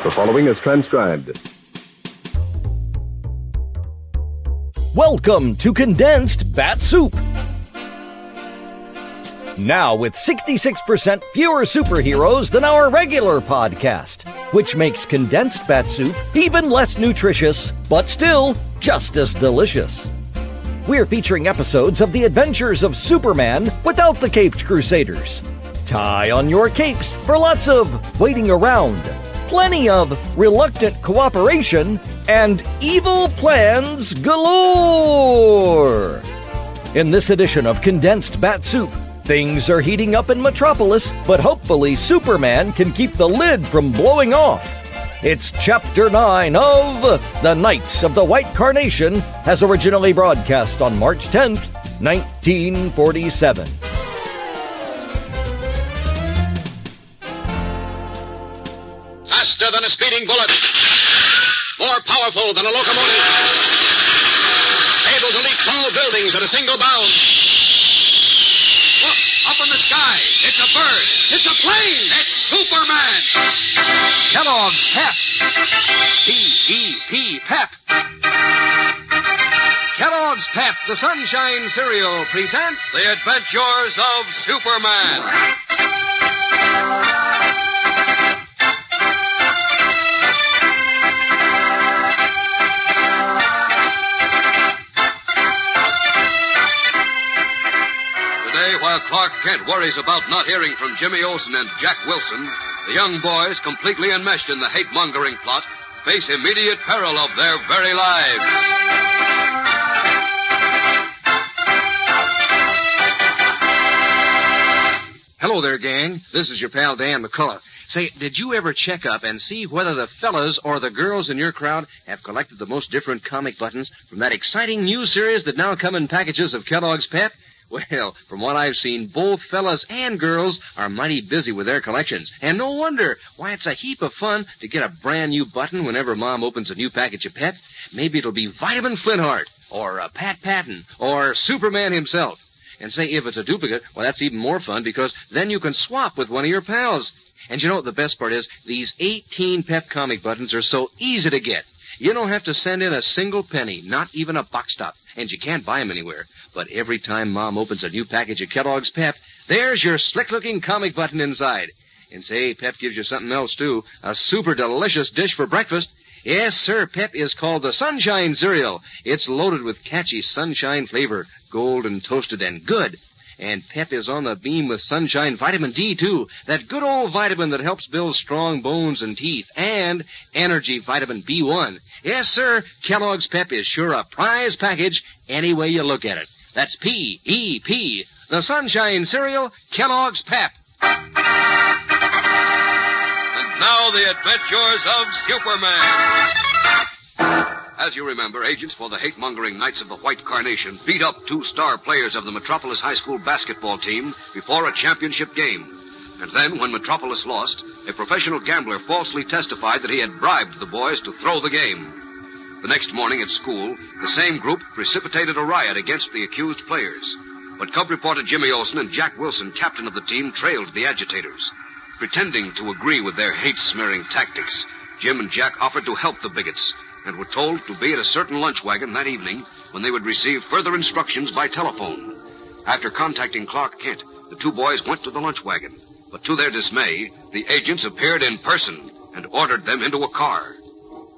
The following is transcribed. Welcome to Condensed Bat-Supe. Now with 66% fewer superheroes than our regular podcast, which makes Condensed Bat-Supe even less nutritious, but still just as delicious. We're featuring episodes of the adventures of Superman without the Caped Crusaders. Tie on your capes for lots of waiting around, plenty of reluctant cooperation, and evil plans galore. In this edition of Condensed Bat-Supe, things are heating up in Metropolis, but hopefully Superman can keep the lid from blowing off. It's Chapter 9 of The Knights of the White Carnation, as originally broadcast on March 10th, 1947. Faster than a speeding bullet. More powerful than a locomotive. Able to leap tall buildings at a single bound. Look, up in the sky. It's a bird. It's a plane. It's Superman. Kellogg's Pep. P-E-P, Pep. Kellogg's Pep, the Sunshine Cereal, presents The Adventures of Superman. While Clark Kent worries about not hearing from Jimmy Olsen and Jack Wilson, the young boys, completely enmeshed in the hate-mongering plot, face immediate peril of their very lives. Hello there, gang. This is your pal Dan McCullough. Say, did you ever check up and see whether the fellas or the girls in your crowd have collected the most different comic buttons from that exciting new series that now come in packages of Kellogg's Pep? Well, from what I've seen, both fellas and girls are mighty busy with their collections. And no wonder. Why, it's a heap of fun to get a brand new button whenever Mom opens a new package of Pep. Maybe it'll be Vitamin Flintheart, or Pat Patton, or Superman himself. And say, if it's a duplicate, well, that's even more fun, because then you can swap with one of your pals. And you know what the best part is? These 18 Pep comic buttons are so easy to get. You don't have to send in a single penny, not even a box top, and you can't buy them anywhere. But every time Mom opens a new package of Kellogg's Pep, there's your slick-looking comic button inside. And say, Pep gives you something else, too, a super delicious dish for breakfast. Yes, sir, Pep is called the Sunshine Cereal. It's loaded with catchy sunshine flavor, golden toasted and good. And Pep is on the beam with Sunshine Vitamin D, too. That good old vitamin that helps build strong bones and teeth. And Energy Vitamin B1. Yes, sir, Kellogg's Pep is sure a prize package any way you look at it. That's P-E-P, the Sunshine Cereal, Kellogg's Pep. And now the adventures of Superman. As you remember, agents for the hate-mongering Knights of the White Carnation beat up two star players of the Metropolis High School basketball team before a championship game. And then, when Metropolis lost, a professional gambler falsely testified that he had bribed the boys to throw the game. The next morning at school, the same group precipitated a riot against the accused players. But Cub reporter Jimmy Olsen and Jack Wilson, captain of the team, trailed the agitators. Pretending to agree with their hate-smearing tactics, Jim and Jack offered to help the bigots, and were told to be at a certain lunch wagon that evening when they would receive further instructions by telephone. After contacting Clark Kent, the two boys went to the lunch wagon. But to their dismay, the agents appeared in person and ordered them into a car.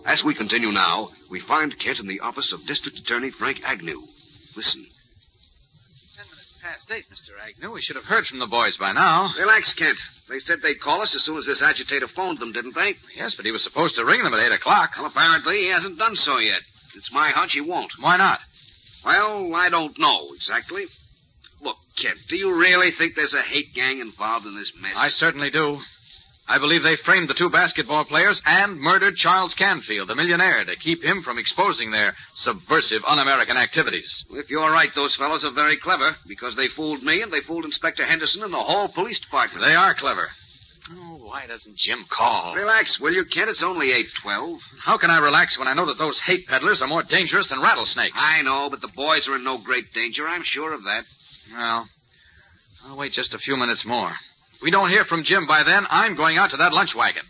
As we continue now, we find Kent in the office of District Attorney Frank Agnew. Listen. 10 minutes past 8, Mr. Agnew. We should have heard from the boys by now. Relax, Kent. They said they'd call us as soon as this agitator phoned them, didn't they? Yes, but he was supposed to ring them at 8 o'clock. Well, apparently he hasn't done so yet. It's my hunch he won't. Why not? Well, I don't know exactly. Look, Kent, do you really think there's a hate gang involved in this mess? I certainly do. I believe they framed the two basketball players and murdered Charles Canfield, the millionaire, to keep him from exposing their subversive, un-American activities. If you're right, those fellows are very clever, because they fooled me and they fooled Inspector Henderson and the whole police department. They are clever. Oh, why doesn't Jim call? Relax, will you, Kent? It's only 8:12. How can I relax when I know that those hate peddlers are more dangerous than rattlesnakes? I know, but the boys are in no great danger. I'm sure of that. Well, I'll wait just a few minutes more. If we don't hear from Jim by then, I'm going out to that lunch wagon.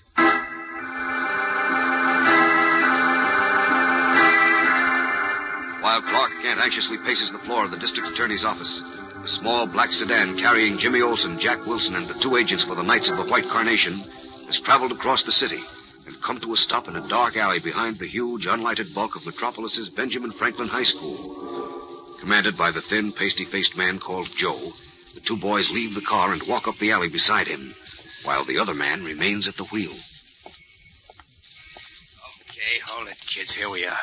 while Clark Kent anxiously paces the floor of the district attorney's office. A small black sedan carrying Jimmy Olsen, Jack Wilson, and the 2 agents for the Knights of the White Carnation has traveled across the city and come to a stop in a dark alley behind the huge, unlighted bulk of Metropolis's Benjamin Franklin High School. Commanded by the thin, pasty-faced man called Joe, the 2 boys leave the car and walk up the alley beside him, while the other man remains at the wheel. Okay, hold it, kids. Here we are.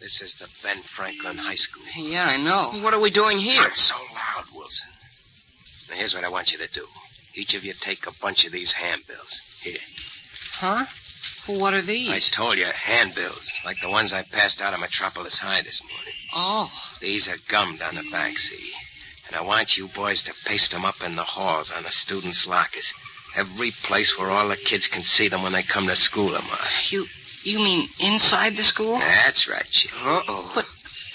This is the Ben Franklin High School. Yeah, I know. What are we doing here? Not so loud, Wilson. Now, here's what I want you to do. Each of you take a bunch of these handbills. Here. Huh? What are these? I told you, handbills, like the ones I passed out of Metropolis High this morning. Oh. These are gummed on the back, see? And I want you boys to paste them up in the halls on the students' lockers. Every place where all the kids can see them when they come to school tomorrow. You mean inside the school? That's right, Jim. Uh-oh.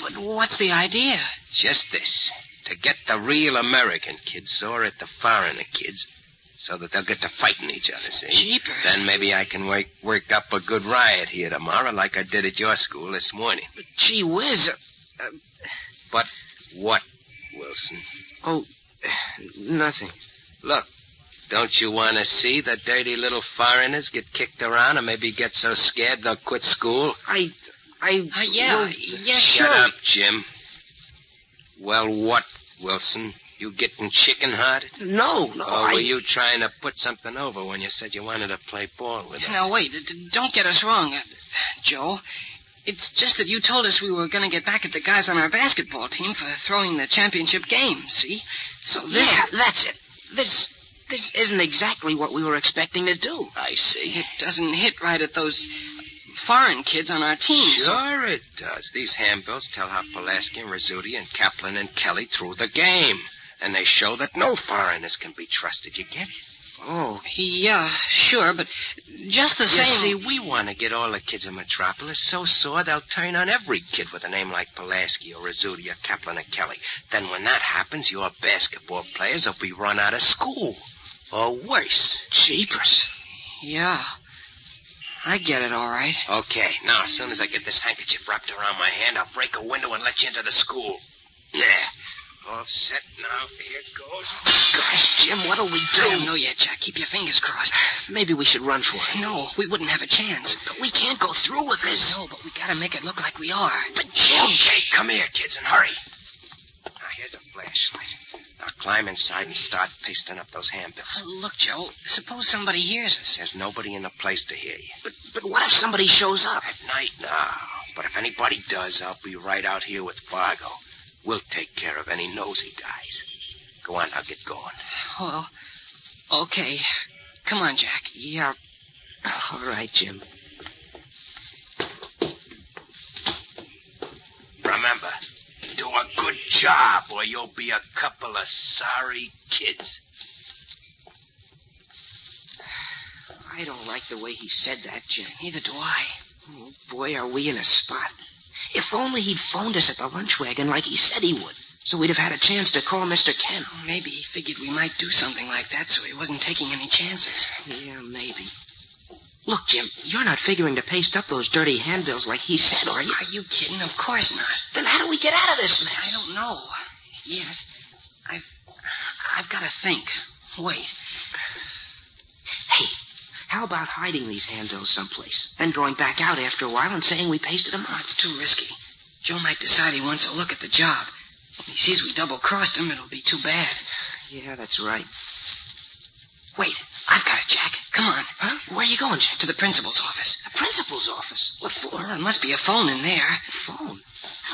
But what's the idea? Just this. To get the real American kids sore at the foreigner kids so that they'll get to fighting each other, see? Jeepers. Then maybe I can work up a good riot here tomorrow like I did at your school this morning. But gee whiz. But what, Wilson? Oh, nothing. Look, don't you want to see the dirty little foreigners get kicked around and maybe get so scared they'll quit school? Yeah, Shut sure. up, Jim. Well, what, Wilson? You getting chicken-hearted? No. Or were you trying to put something over when you said you wanted to play ball with us? Now, wait. Don't get us wrong, Joe. It's just that you told us we were going to get back at the guys on our basketball team for throwing the championship game, see? So this... Yeah, that's it. This isn't exactly what we were expecting to do. I see. It doesn't hit right at those foreign kids on our team. Sure it does. These handbills tell how Pulaski and Rizzuti and Kaplan and Kelly threw the game. And they show that no foreigners can be trusted. You get it? Oh, yeah, sure, but just the same... You see, we want to get all the kids in Metropolis so sore they'll turn on every kid with a name like Pulaski or Rizzuti or Kaplan or Kelly. Then when that happens, your basketball players will be run out of school. Or worse. Jeepers. Yeah. I get it, all right. Okay, now as soon as I get this handkerchief wrapped around my hand, I'll break a window and let you into the school. Yeah. All set now. Here it goes. Gosh, Jim, what'll we do? I don't know yet, Jack. Keep your fingers crossed. Maybe we should run for it. No, we wouldn't have a chance. But we can't go through with this. No, but we gotta make it look like we are. But Jim... Okay, come here, kids, and hurry. Now, here's a flashlight. Now, climb inside and start pasting up those handbills. Look, Joe, suppose somebody hears us. There's nobody in the place to hear you. But what if somebody shows up? At night, no. But if anybody does, I'll be right out here with Fargo. We'll take care of any nosy guys. Go on, I'll get going. Well, okay. Come on, Jack. Yeah. All right, Jim. Remember, do a good job or you'll be a couple of sorry kids. I don't like the way he said that, Jim. Neither do I. Oh, boy, are we in a spot. If only he'd phoned us at the lunch wagon like he said he would, so we'd have had a chance to call Mr. Kent. Maybe he figured we might do something like that, so he wasn't taking any chances. Yeah, maybe. Look, Jim, you're not figuring to paste up those dirty handbills like he said, are you? Are you kidding? Of course not. Then how do we get out of this mess? I don't know. Yes, I've got to think. Wait. Hey, how about hiding these handbills someplace, then going back out after a while and saying we pasted them on? It's too risky. Joe might decide he wants a look at the job. If he sees we double-crossed him, it'll be too bad. Yeah, that's right. Wait, I've got it, Jack. Come on. Huh? Where are you going, Jack? To the principal's office. The principal's office? What for? Well, there must be a phone in there. A phone?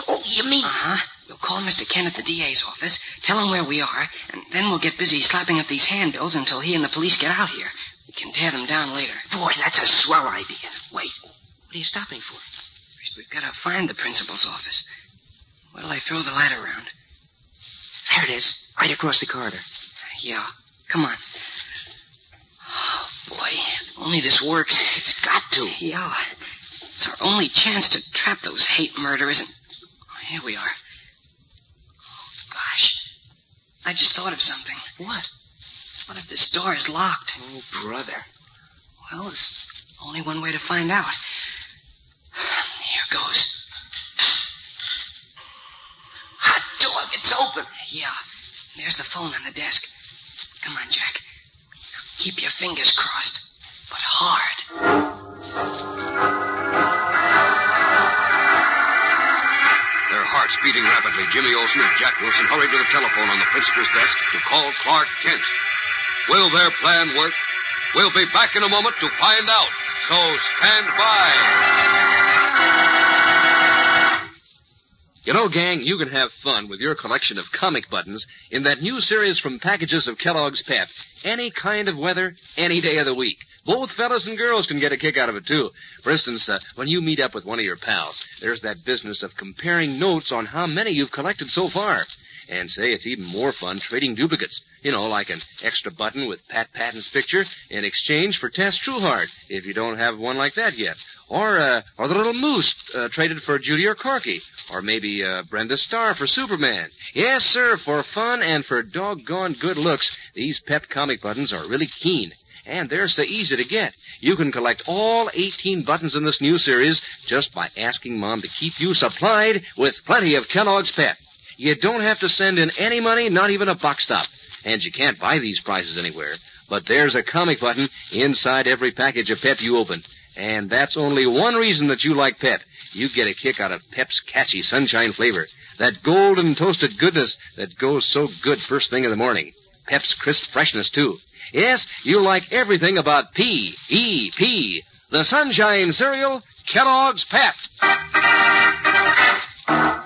Oh, you mean... Uh-huh. We'll call Mr. Kent at the DA's office, tell him where we are, and then we'll get busy slapping up these handbills until he and the police get out here. We can tear them down later. Boy, that's a swell idea. Wait, what are you stopping for? First, we've got to find the principal's office. Where'll I throw the light around? There it is, right across the corridor. Yeah, come on. Oh, boy, if only this works. It's got to. Yeah, it's our only chance to trap those hate murderers, and here we are. Oh, gosh, I just thought of something. What? What if this door is locked? Oh, brother. Well, there's only one way to find out. Here goes. It's open. Yeah, there's the phone on the desk. Come on, Jack. Keep your fingers crossed, but hard. Their hearts beating rapidly, Jimmy Olsen and Jack Wilson hurried to the telephone on the principal's desk to call Clark Kent. Will their plan work? We'll be back in a moment to find out. So stand by. You know, gang, you can have fun with your collection of comic buttons in that new series from packages of Kellogg's Pep. Any kind of weather, any day of the week. Both fellas and girls can get a kick out of it, too. For instance, when you meet up with one of your pals, there's that business of comparing notes on how many you've collected so far. And say it's even more fun trading duplicates. You know, like an extra button with Pat Patton's picture in exchange for Tess Trueheart, if you don't have one like that yet. Or the little moose traded for Judy or Corky. Or maybe Brenda Starr for Superman. Yes, sir, for fun and for doggone good looks, these Pep comic buttons are really keen. And they're so easy to get. You can collect all 18 buttons in this new series just by asking Mom to keep you supplied with plenty of Kellogg's Pep. You don't have to send in any money, not even a box stop. And you can't buy these prizes anywhere. But there's a comic button inside every package of Pep you open. And that's only one reason that you like Pep. You get a kick out of Pep's catchy sunshine flavor. That golden toasted goodness that goes so good first thing in the morning. Pep's crisp freshness, too. Yes, you like everything about P-E-P. The Sunshine Cereal, Kellogg's Pep.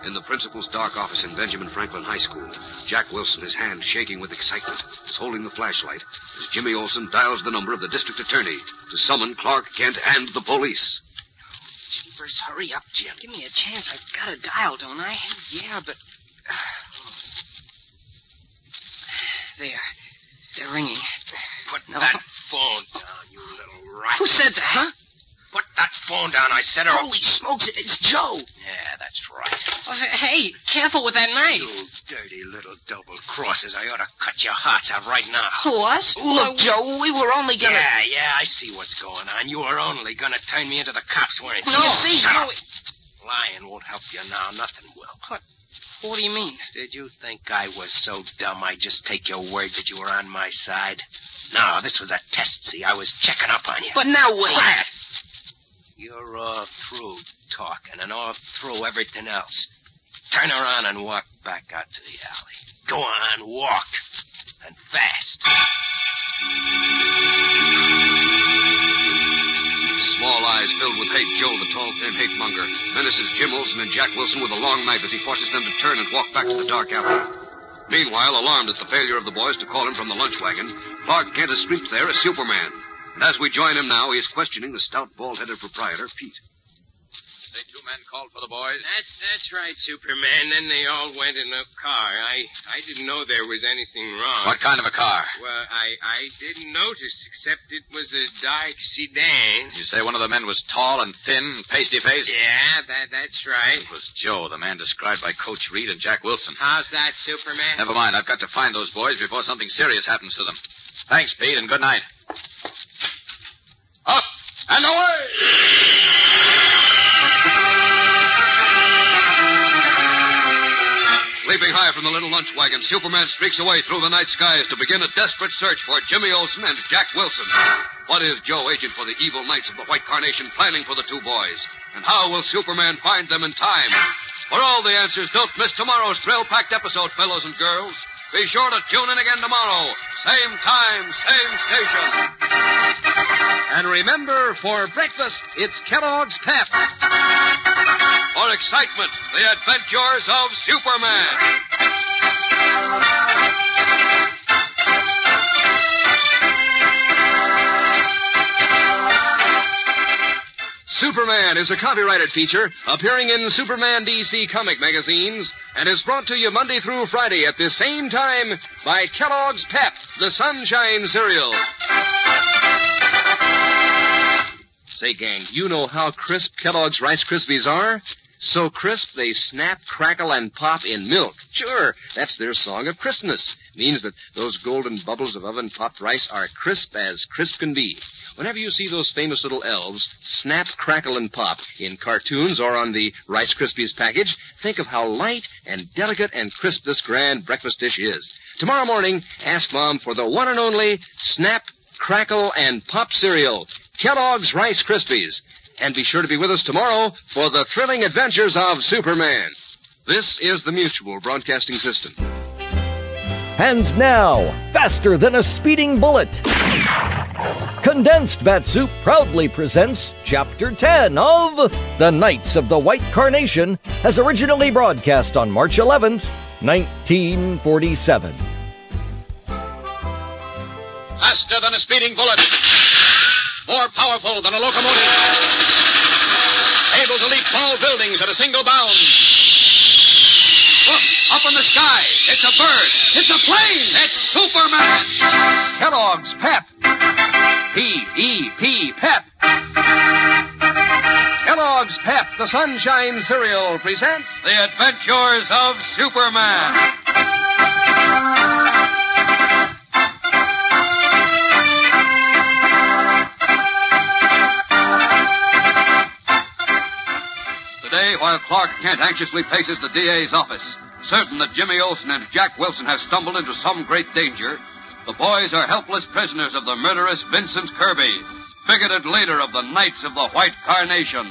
In the principal's dark office in Benjamin Franklin High School, Jack Wilson, his hand shaking with excitement, is holding the flashlight as Jimmy Olsen dials the number of the district attorney to summon Clark Kent and the police. Jeepers, hurry up, Jim. Give me a chance. I've got a dial, don't I? Yeah, but... There. They're ringing. Put that phone down, you little rat. Who said that? Huh? Put that phone down, I said. Holy smokes, it's Joe. Yeah, that's right. Oh, hey, careful with that knife. You dirty little double crosses. I ought to cut your hearts out right now. Who, us? Look, Joe, we were only gonna... Yeah, I see what's going on. You were only gonna turn me into the cops, weren't you? No, You see? shut No, up. lying won't help you now. Nothing will. What do you mean? Did you think I was so dumb I'd just take your word that you were on my side? No, this was a test, see. I was checking up on you. But now wait. Quiet. You're all through talking and all through everything else. Turn around and walk back out to the alley. Go on, walk. And fast. Small eyes filled with hate, Joe, the tall, thin hate monger, menaces Jim Olsen and Jack Wilson with a long knife as he forces them to turn and walk back to the dark alley. Meanwhile, alarmed at the failure of the boys to call him from the lunch wagon, Clark Kent has streaked there as Superman. And as we join him now, he is questioning the stout, bald-headed proprietor, Pete. Say 2 men called for the boys. That's right, Superman. Then they all went in a car. I didn't know there was anything wrong. What kind of a car? Well, I didn't notice, except it was a dark sedan. You say one of the men was tall and thin and pasty-faced? Yeah, that's right. It was Joe, the man described by Coach Reed and Jack Wilson. How's that, Superman? Never mind. I've got to find those boys before something serious happens to them. Thanks, Pete, and good night. Up and away! Leaping high from the little lunch wagon, Superman streaks away through the night skies to begin a desperate search for Jimmy Olsen and Jack Wilson. What is Joe, agent for the evil Knights of the White Carnation, planning for the two boys? And how will Superman find them in time? For all the answers, don't miss tomorrow's thrill-packed episode, fellows and girls. Be sure to tune in again tomorrow. Same time, same station. And remember, for breakfast, it's Kellogg's Pep. For excitement, the adventures of Superman. Superman is a copyrighted feature appearing in Superman DC comic magazines and is brought to you Monday through Friday at the same time by Kellogg's Pep, the Sunshine Cereal. Say, gang, you know how crisp Kellogg's Rice Krispies are? So crisp they snap, crackle, and pop in milk. Sure, that's their song of crispness. Means that those golden bubbles of oven-popped rice are crisp as crisp can be. whenever you see those famous little elves, Snap, Crackle, and Pop, in cartoons or on the Rice Krispies package, think of how light and delicate and crisp this grand breakfast dish is. Tomorrow morning, ask Mom for the one and only Snap, Crackle, and Pop cereal, Kellogg's Rice Krispies. And be sure to be with us tomorrow for the thrilling adventures of Superman. This is the Mutual Broadcasting System. And now, faster than a speeding bullet, Condensed Bat-Supe proudly presents Chapter 10 of The Knights of the White Carnation, as originally broadcast on March 11th, 1947. Faster than a speeding bullet. More powerful than a locomotive. Able to leap tall buildings at a single bound. Look, up in the sky. It's a bird. It's a plane. It's Superman. Kellogg's Pep. P-E-P, Pep. Kellogg's Pep, the Sunshine Cereal, presents The Adventures of Superman. Today, while Clark Kent anxiously paces the DA's office, certain that Jimmy Olsen and Jack Wilson have stumbled into some great danger, the boys are helpless prisoners of the murderous Vincent Kirby, bigoted leader of the Knights of the White Carnation.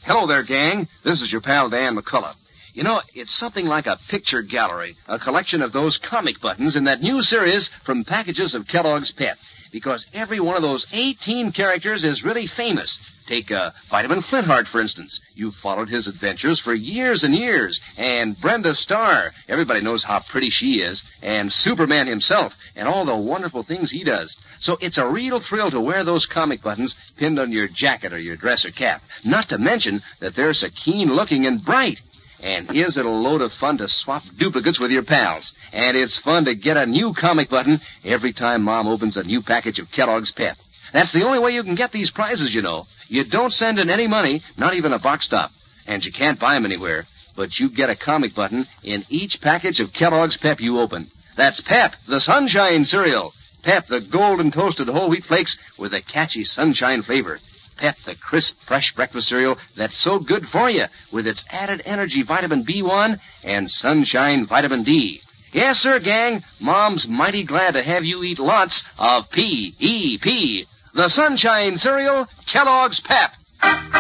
Hello there, gang. This is your pal Dan McCullough. You know, it's something like a picture gallery, a collection of those comic buttons in that new series from packages of Kellogg's Pep. Because every one of those 18 characters is really famous. Take Vitamin Flintheart, for instance. You've followed his adventures for years and years. And Brenda Starr. Everybody knows how pretty she is. And Superman himself. And all the wonderful things he does. So it's a real thrill to wear those comic buttons pinned on your jacket or your dress or cap. Not to mention that they're so keen-looking and bright. And here's a load of fun to swap duplicates with your pals. And it's fun to get a new comic button every time Mom opens a new package of Kellogg's Pep. That's the only way you can get these prizes, you know. You don't send in any money, not even a box top. And you can't buy them anywhere. But you get a comic button in each package of Kellogg's Pep you open. That's Pep, the Sunshine Cereal. Pep, the golden toasted whole wheat flakes with a catchy sunshine flavor. Pep, the crisp, fresh breakfast cereal that's so good for you with its added energy vitamin B1 and sunshine vitamin D. Yes, sir, gang. Mom's mighty glad to have you eat lots of P-E-P. The Sunshine Cereal, Kellogg's Pep. And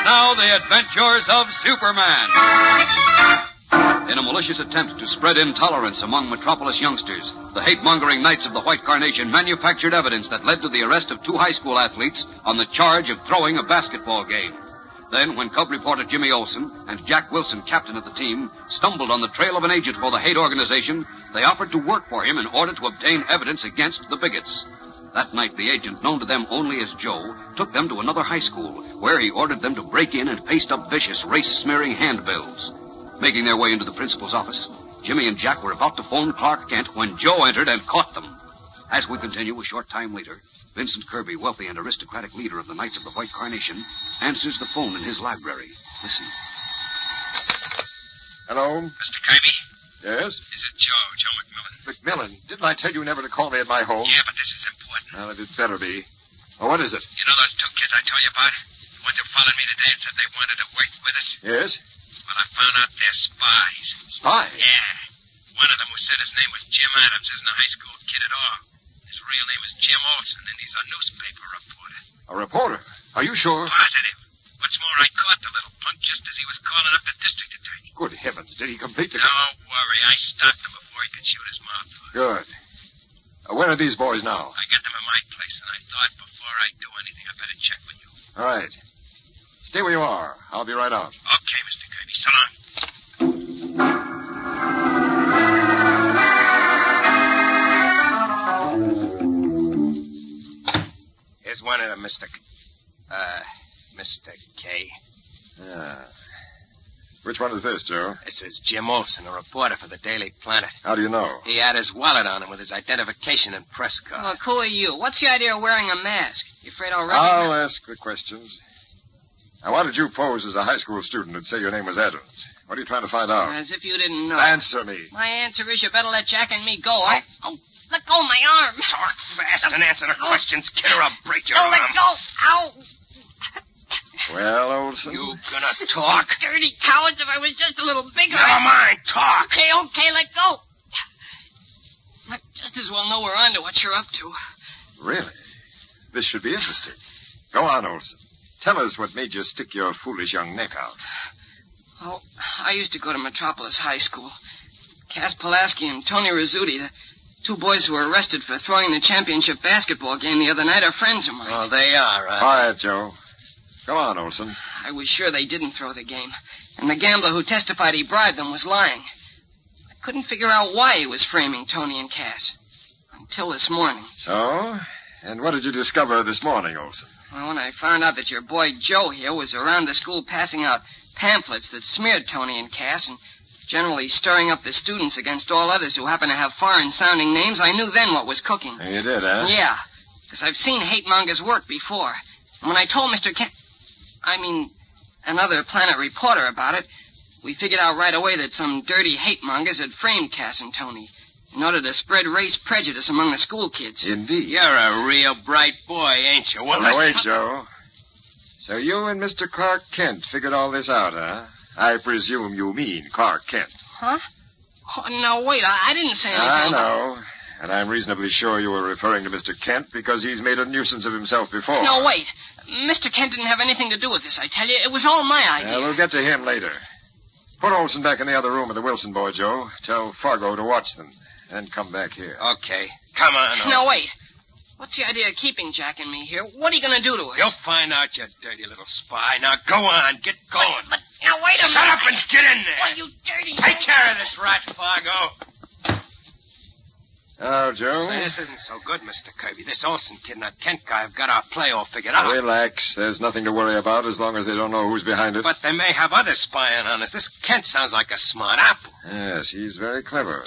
now the adventures of Superman. In a malicious attempt to spread intolerance among Metropolis youngsters, the hate-mongering Knights of the White Carnation manufactured evidence that led to the arrest of 2 high school athletes on the charge of throwing a basketball game. Then, when Cub reporter Jimmy Olsen and Jack Wilson, captain of the team, stumbled on the trail of an agent for the hate organization, they offered to work for him in order to obtain evidence against the bigots. That night, the agent, known to them only as Joe, took them to another high school, where he ordered them to break in and paste up vicious race-smearing handbills. Making their way into the principal's office, Jimmy and Jack were about to phone Clark Kent when Joe entered and caught them. As we continue, a short time later, Vincent Kirby, wealthy and aristocratic leader of the Knights of the White Carnation, answers the phone in his library. Listen. Hello? Mr. Kirby? Yes? Is it Joe McMillan? McMillan, didn't I tell you never to call me at my home? Yeah, but this is important. Well, it had better be. Well, what is it? You know those 2 kids I told you about? The ones who followed me today and said they wanted to work with us? Yes? Well, I found out they're spies. Spies? Yeah. One of them who said his name was Jim Adams isn't a high school kid at all. His real name is Jim Olsen, and he's a newspaper reporter. A reporter? Are you sure? Positive. What's more, I caught the little punk just as he was calling up the district attorney. Good heavens, did he complete the... Don't worry, I stopped him before he could shoot his mouth off. Good. Where are these boys now? I got them at my place, and I thought before I do anything, I better check with you. All right. Stay where you are. I'll be right out. Okay, Mr. Kirby. So long. Here's one of them, Mr. K. Which one is this, Joe? This is Jim Olsen, a reporter for the Daily Planet. How do you know? He had his wallet on him with his identification and press card. Look, who are you? What's the idea of wearing a mask? You afraid I'll recognize... I'll ask the questions. Now, why did you pose as a high school student and say your name was Adams? What are you trying to find out? As if you didn't know. Answer me. My answer is you better let Jack and me go. Oh, let go of my arm. Talk fast and answer the questions, kid, or I'll break your Oh, arm. let go. Ow. Well, Olsen? You gonna talk? Dirty cowards, if I was just a little bigger. Never mind, talk. Okay, let go. I just as well know we're on to what you're up to. Really? This should be interesting. Go on, Olsen. Tell us what made you stick your foolish young neck out. Well, I used to go to Metropolis High School. Cass Pulaski and Tony Rizzuti, the two boys who were arrested for throwing the championship basketball game the other night, are friends of mine. Oh, they are, Quiet, Joe. Go on, Olsen. I was sure they didn't throw the game, and the gambler who testified he bribed them was lying. I couldn't figure out why he was framing Tony and Cass. Until this morning. So? And what did you discover this morning, Olsen? Well, when I found out that your boy Joe here was around the school passing out pamphlets that smeared Tony and Cass and generally stirring up the students against all others who happen to have foreign-sounding names, I knew then what was cooking. You did, huh? Yeah, because I've seen hate-mongers work before. And when I told Mr. another Planet reporter about it, we figured out right away that some dirty hate-mongers had framed Cass and Tony in order to spread race prejudice among the school kids. Indeed. You're a real bright boy, ain't you? Well, Now, wait, Joe. So you and Mr. Clark Kent figured all this out, huh? I presume you mean Clark Kent. Huh? Oh, no, wait, I didn't say anything I know. And I'm reasonably sure you were referring to Mr. Kent because he's made a nuisance of himself before. No, wait. Mr. Kent didn't have anything to do with this, I tell you. It was all my idea. We'll get to him later. Put Olsen back in the other room with the Wilson boy, Joe. Tell Fargo to watch them. Then come back here. Okay. Come on. No, wait. What's the idea of keeping Jack and me here? What are you going to do to us? You'll find out, you dirty little spy. Now, go on. Get going. Now, wait a minute. Shut up and get in there. Why, you dirty... Take care of this rat, Fargo. Oh, Joe. Say, this isn't so good, Mr. Kirby. This Olsen kid and that Kent guy have got our play all figured out. Relax. There's nothing to worry about as long as they don't know who's behind it. But they may have others spying on us. This Kent sounds like a smart apple. Yes, he's very clever.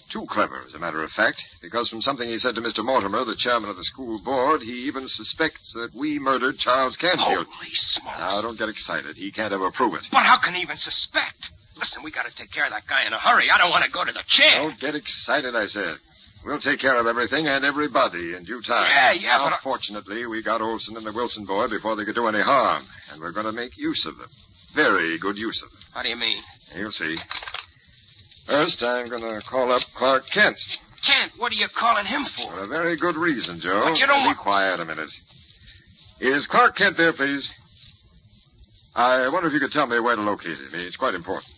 Too clever, as a matter of fact, because from something he said to Mr. Mortimer, the chairman of the school board, he even suspects that we murdered Charles Canfield. Holy smokes. Now, don't get excited. He can't ever prove it. But how can he even suspect? Listen, we got to take care of that guy in a hurry. I don't want to go to the chair. Don't get excited, I said. We'll take care of everything and everybody in due time. Yeah, now, but... fortunately, we got Olsen and the Wilson boy before they could do any harm, and we're going to make use of them. Very good use of them. How do you mean? You'll see. First, I'm going to call up Clark Kent. Kent? What are you calling him for? For a very good reason, Joe. But you don't Be quiet a minute. Is Clark Kent there, please? I wonder if you could tell me where to locate him. It's quite important.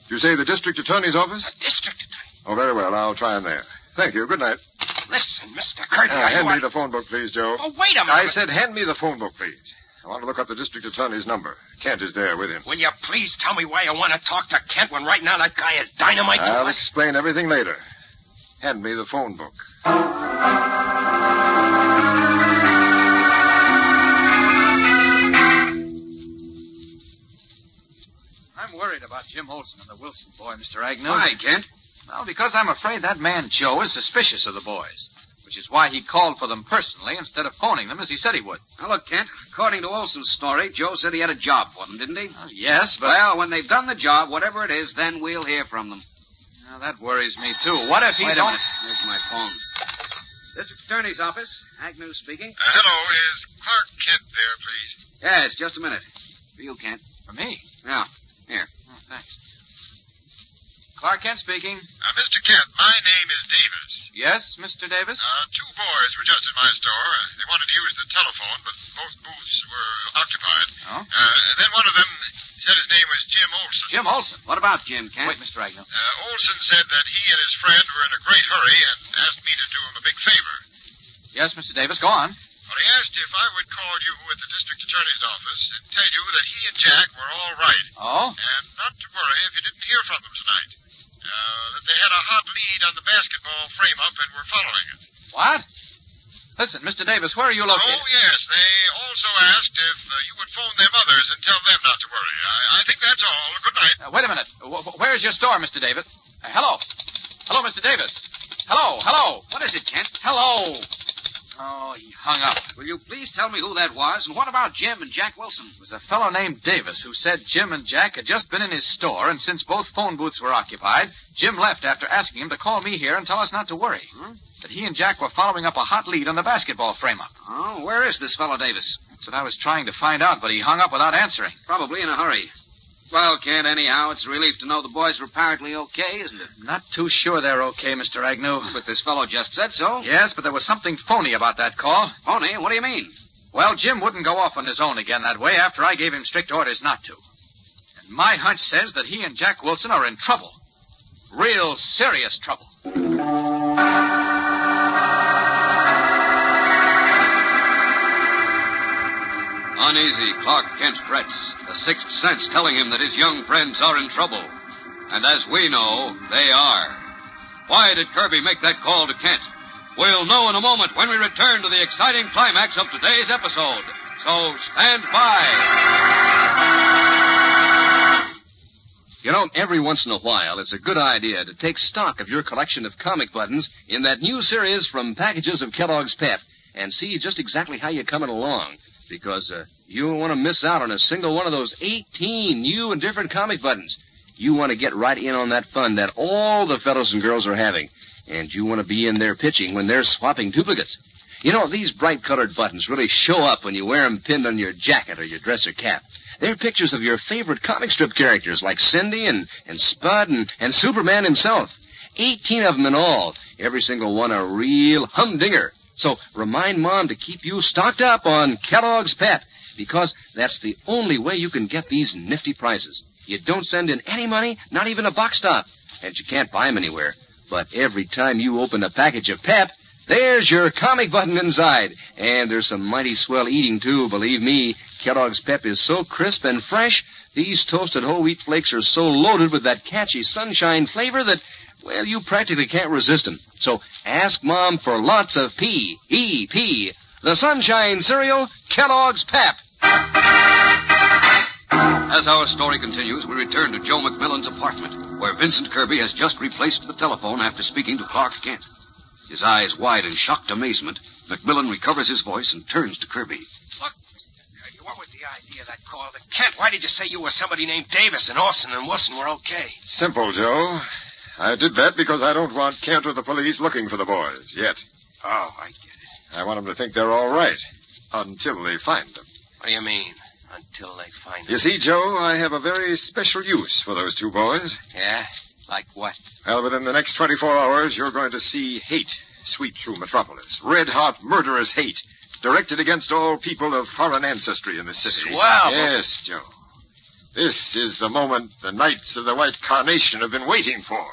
You say the district attorney's office? The district attorney? Oh, very well. I'll try him there. Thank you. Good night. Listen, Mr. Kirby, hand me the phone book, please, Joe. Oh, wait a minute. I said hand me the phone book, please. I want to look up the district attorney's number. Kent is there with him. Will you please tell me why you want to talk to Kent when right now that guy is dynamite to I'll us? explain everything later. Hand me the phone book. I'm worried about Jim Olsen and the Wilson boy, Mr. Agnew. Why, Kent? Well, because I'm afraid that man Joe is suspicious of the boys, which is why he called for them personally instead of phoning them as he said he would. Now, look, Kent, according to Olsen's story, Joe said he had a job for them, didn't he? Well, yes, but... Well, when they've done the job, whatever it is, then we'll hear from them. Now, that worries me, too. What if he Wait a don't... minute. There's my phone. District Attorney's office. Agnew speaking. Hello, is Clark Kent there, please? Yes, just a minute. For you, Kent. For me? Yeah. Here. Oh, thanks. Clark Kent speaking. Mr. Kent, my name is Davis. Yes, Mr. Davis? Two boys were just at my store. They wanted to use the telephone, but both booths were occupied. Oh? Then one of them said his name was Jim Olsen. Jim Olsen. What about Jim, Kent? Wait, Mr. Agnew. Olsen said that he and his friend were in a great hurry and asked me to do him a big favor. Yes, Mr. Davis, go on. Well, he asked if I would call you at the district attorney's office and tell you that he and Jack were all right. Oh? And not to worry if you didn't hear from them tonight. That they had a hot lead on the basketball frame-up and were following it. What? Listen, Mr. Davis, where are you located? Oh, yes. They also asked if you would phone their mothers and tell them not to worry. I think that's all. Good night. Wait a minute. Where's your store, Mr. Davis? Hello? Hello, Mr. Davis? Hello? What is it, Kent? Hello? Oh, he hung up. Will you please tell me who that was? And what about Jim and Jack Wilson? It was a fellow named Davis who said Jim and Jack had just been in his store, and since both phone booths were occupied, Jim left after asking him to call me here and tell us not to worry. That he and Jack were following up a hot lead on the basketball frame-up. Oh, where is this fellow Davis? That's what I was trying to find out, but he hung up without answering. Probably in a hurry. Well, Kent, anyhow, it's a relief to know the boys are apparently okay, isn't it? Not too sure they're okay, Mr. Agnew. But this fellow just said so. Yes, but there was something phony about that call. Phony? What do you mean? Well, Jim wouldn't go off on his own again that way after I gave him strict orders not to. And my hunch says that he and Jack Wilson are in trouble. Real serious trouble. Uneasy, Clark Kent frets, a sixth sense telling him that his young friends are in trouble. And as we know, they are. Why did Kirby make that call to Kent? We'll know in a moment when we return to the exciting climax of today's episode. So stand by. You know, every once in a while, it's a good idea to take stock of your collection of comic buttons in that new series from Packages of Kellogg's Pep and see just exactly how you're coming along. Because you don't want to miss out on a single one of those 18 new and different comic buttons. You want to get right in on that fun that all the fellows and girls are having. And you want to be in there pitching when they're swapping duplicates. You know, these bright-colored buttons really show up when you wear them pinned on your jacket or your dress or cap. They're pictures of your favorite comic strip characters like Cindy and Spud and Superman himself. 18 of them in all. Every single one a real humdinger. So remind Mom to keep you stocked up on Kellogg's Pep, because that's the only way you can get these nifty prizes. You don't send in any money, not even a box stop, and you can't buy them anywhere. But every time you open a package of Pep, there's your comic button inside. And there's some mighty swell eating, too, believe me. Kellogg's Pep is so crisp and fresh, these toasted whole wheat flakes are so loaded with that catchy sunshine flavor that, well, you practically can't resist them. So ask Mom for lots of P-E-P, the Sunshine Cereal, Kellogg's Pep. As our story continues, we return to Joe McMillan's apartment, where Vincent Kirby has just replaced the telephone after speaking to Clark Kent. His eyes wide in shocked amazement, McMillan recovers his voice and turns to Kirby. Look, Mr. Kirby, what was the idea of that call to Kent? Why did you say you were somebody named Davis and Olsen and Wilson were okay? Simple, Joe. I did that because I don't want Kent or the police looking for the boys, yet. Oh, I get it. I want them to think they're all right, until they find them. What do you mean, until they find them? You see, Joe, I have a very special use for those two boys. Yeah? Like what? Well, within the next 24 hours, you're going to see hate sweep through Metropolis. Red-hot, murderous hate, directed against all people of foreign ancestry in the city. Swell. Yes, Joe. This is the moment the Knights of the White Carnation have been waiting for.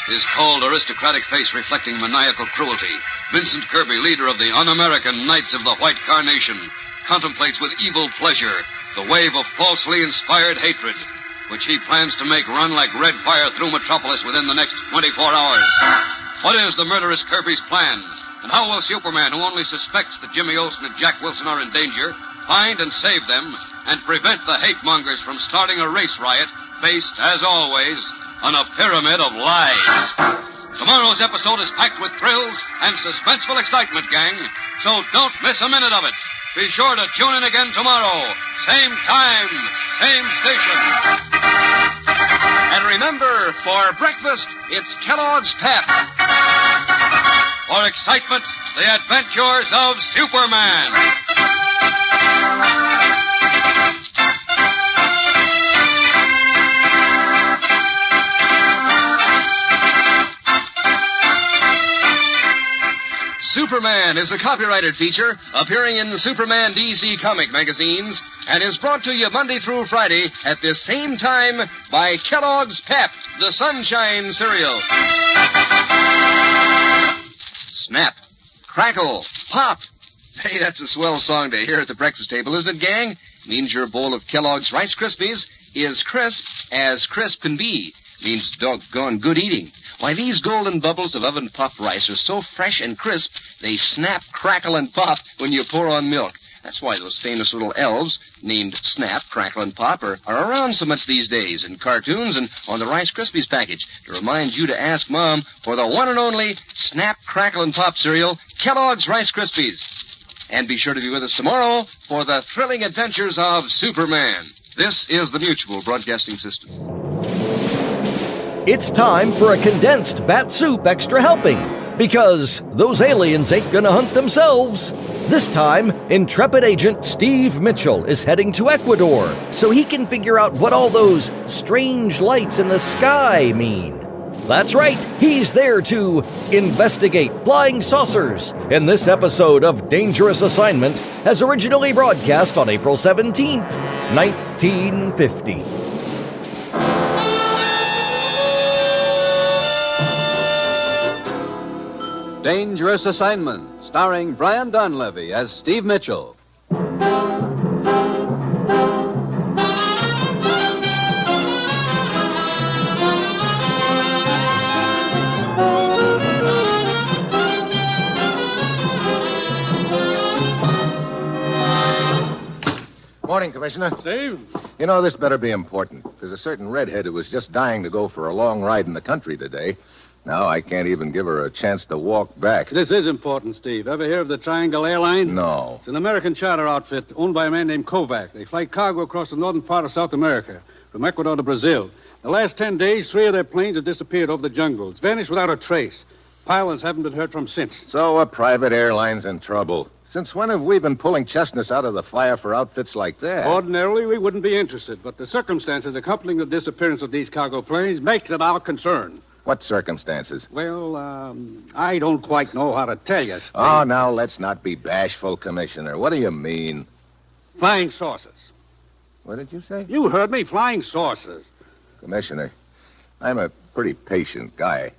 His cold, aristocratic face reflecting maniacal cruelty, Vincent Kirby, leader of the un-American Knights of the White Carnation, contemplates with evil pleasure the wave of falsely inspired hatred, which he plans to make run like red fire through Metropolis within the next 24 hours. What is the murderous Kirby's plan? And how will Superman, who only suspects that Jimmy Olsen and Jack Wilson are in danger, find and save them and prevent the hate mongers from starting a race riot based, as always, on a pyramid of lies? Tomorrow's episode is packed with thrills and suspenseful excitement, gang, so don't miss a minute of it. Be sure to tune in again tomorrow. Same time, same station. And remember, for breakfast, it's Kellogg's Pep. For excitement, the adventures of Superman. Superman is a copyrighted feature appearing in Superman DC comic magazines and is brought to you Monday through Friday at this same time by Kellogg's Pep, the Sunshine Cereal. Snap, crackle, pop. Hey, that's a swell song to hear at the breakfast table, isn't it, gang? Means your bowl of Kellogg's Rice Krispies is crisp as crisp can be. Means doggone good eating. Why, these golden bubbles of oven-puffed rice are so fresh and crisp, they snap, crackle, and pop when you pour on milk. That's why those famous little elves named Snap, Crackle, and Pop are around so much these days in cartoons and on the Rice Krispies package to remind you to ask Mom for the one and only Snap, Crackle, and Pop cereal, Kellogg's Rice Krispies. And be sure to be with us tomorrow for the thrilling adventures of Superman. This is the Mutual Broadcasting System. It's time for a Condensed Bat-Supe Extra Helping, because those aliens ain't gonna hunt themselves. This time, intrepid agent Steve Mitchell is heading to Ecuador so he can figure out what all those strange lights in the sky mean. That's right, he's there to investigate flying saucers in this episode of Dangerous Assignment, as originally broadcast on April 17th, 1950. Dangerous Assignment, starring Brian Donlevy as Steve Mitchell. Morning, Commissioner. Steve? You know, this better be important. There's a certain redhead who was just dying to go for a long ride in the country today. Now I can't even give her a chance to walk back. This is important, Steve. Ever hear of the Triangle Airline? No. It's an American charter outfit owned by a man named Kovac. They fly cargo across the northern part of South America, from Ecuador to Brazil. The last 10 days, 3 of their planes have disappeared over the jungles, vanished without a trace. Pilots haven't been heard from since. So a private airline's in trouble. Since when have we been pulling chestnuts out of the fire for outfits like that? Ordinarily, we wouldn't be interested, but the circumstances accompanying the disappearance of these cargo planes makes it our concern. What circumstances? Well, I don't quite know how to tell you, Steve. Oh, now, let's not be bashful, Commissioner. What do you mean? Flying saucers. What did you say? You heard me, flying saucers. Commissioner, I'm a pretty patient guy.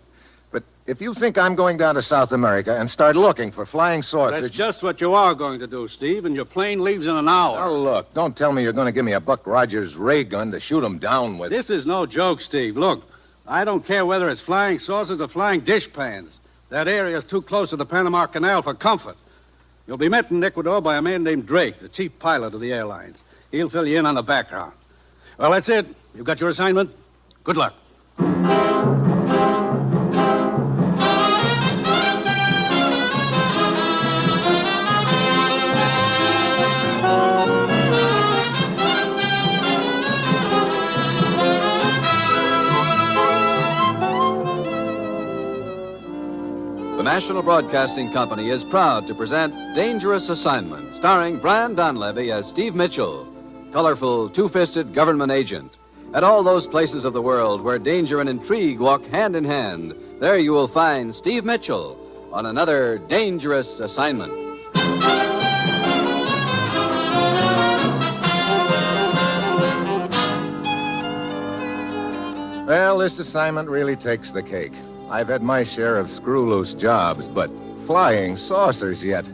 But if you think I'm going down to South America and start looking for flying saucers... That's just what you are going to do, Steve, and your plane leaves in an hour. Oh, look, don't tell me you're going to give me a Buck Rogers ray gun to shoot them down with. This is no joke, Steve. Look, I don't care whether it's flying saucers or flying dishpans. That area is too close to the Panama Canal for comfort. You'll be met in Ecuador by a man named Drake, the chief pilot of the airlines. He'll fill you in on the background. Well, that's it. You've got your assignment. Good luck. The National Broadcasting Company is proud to present Dangerous Assignment, starring Brian Donlevy as Steve Mitchell, colorful, two-fisted government agent. At all those places of the world where danger and intrigue walk hand in hand, there you will find Steve Mitchell on another Dangerous Assignment. Well, this assignment really takes the cake. I've had my share of screw-loose jobs, but flying saucers yet.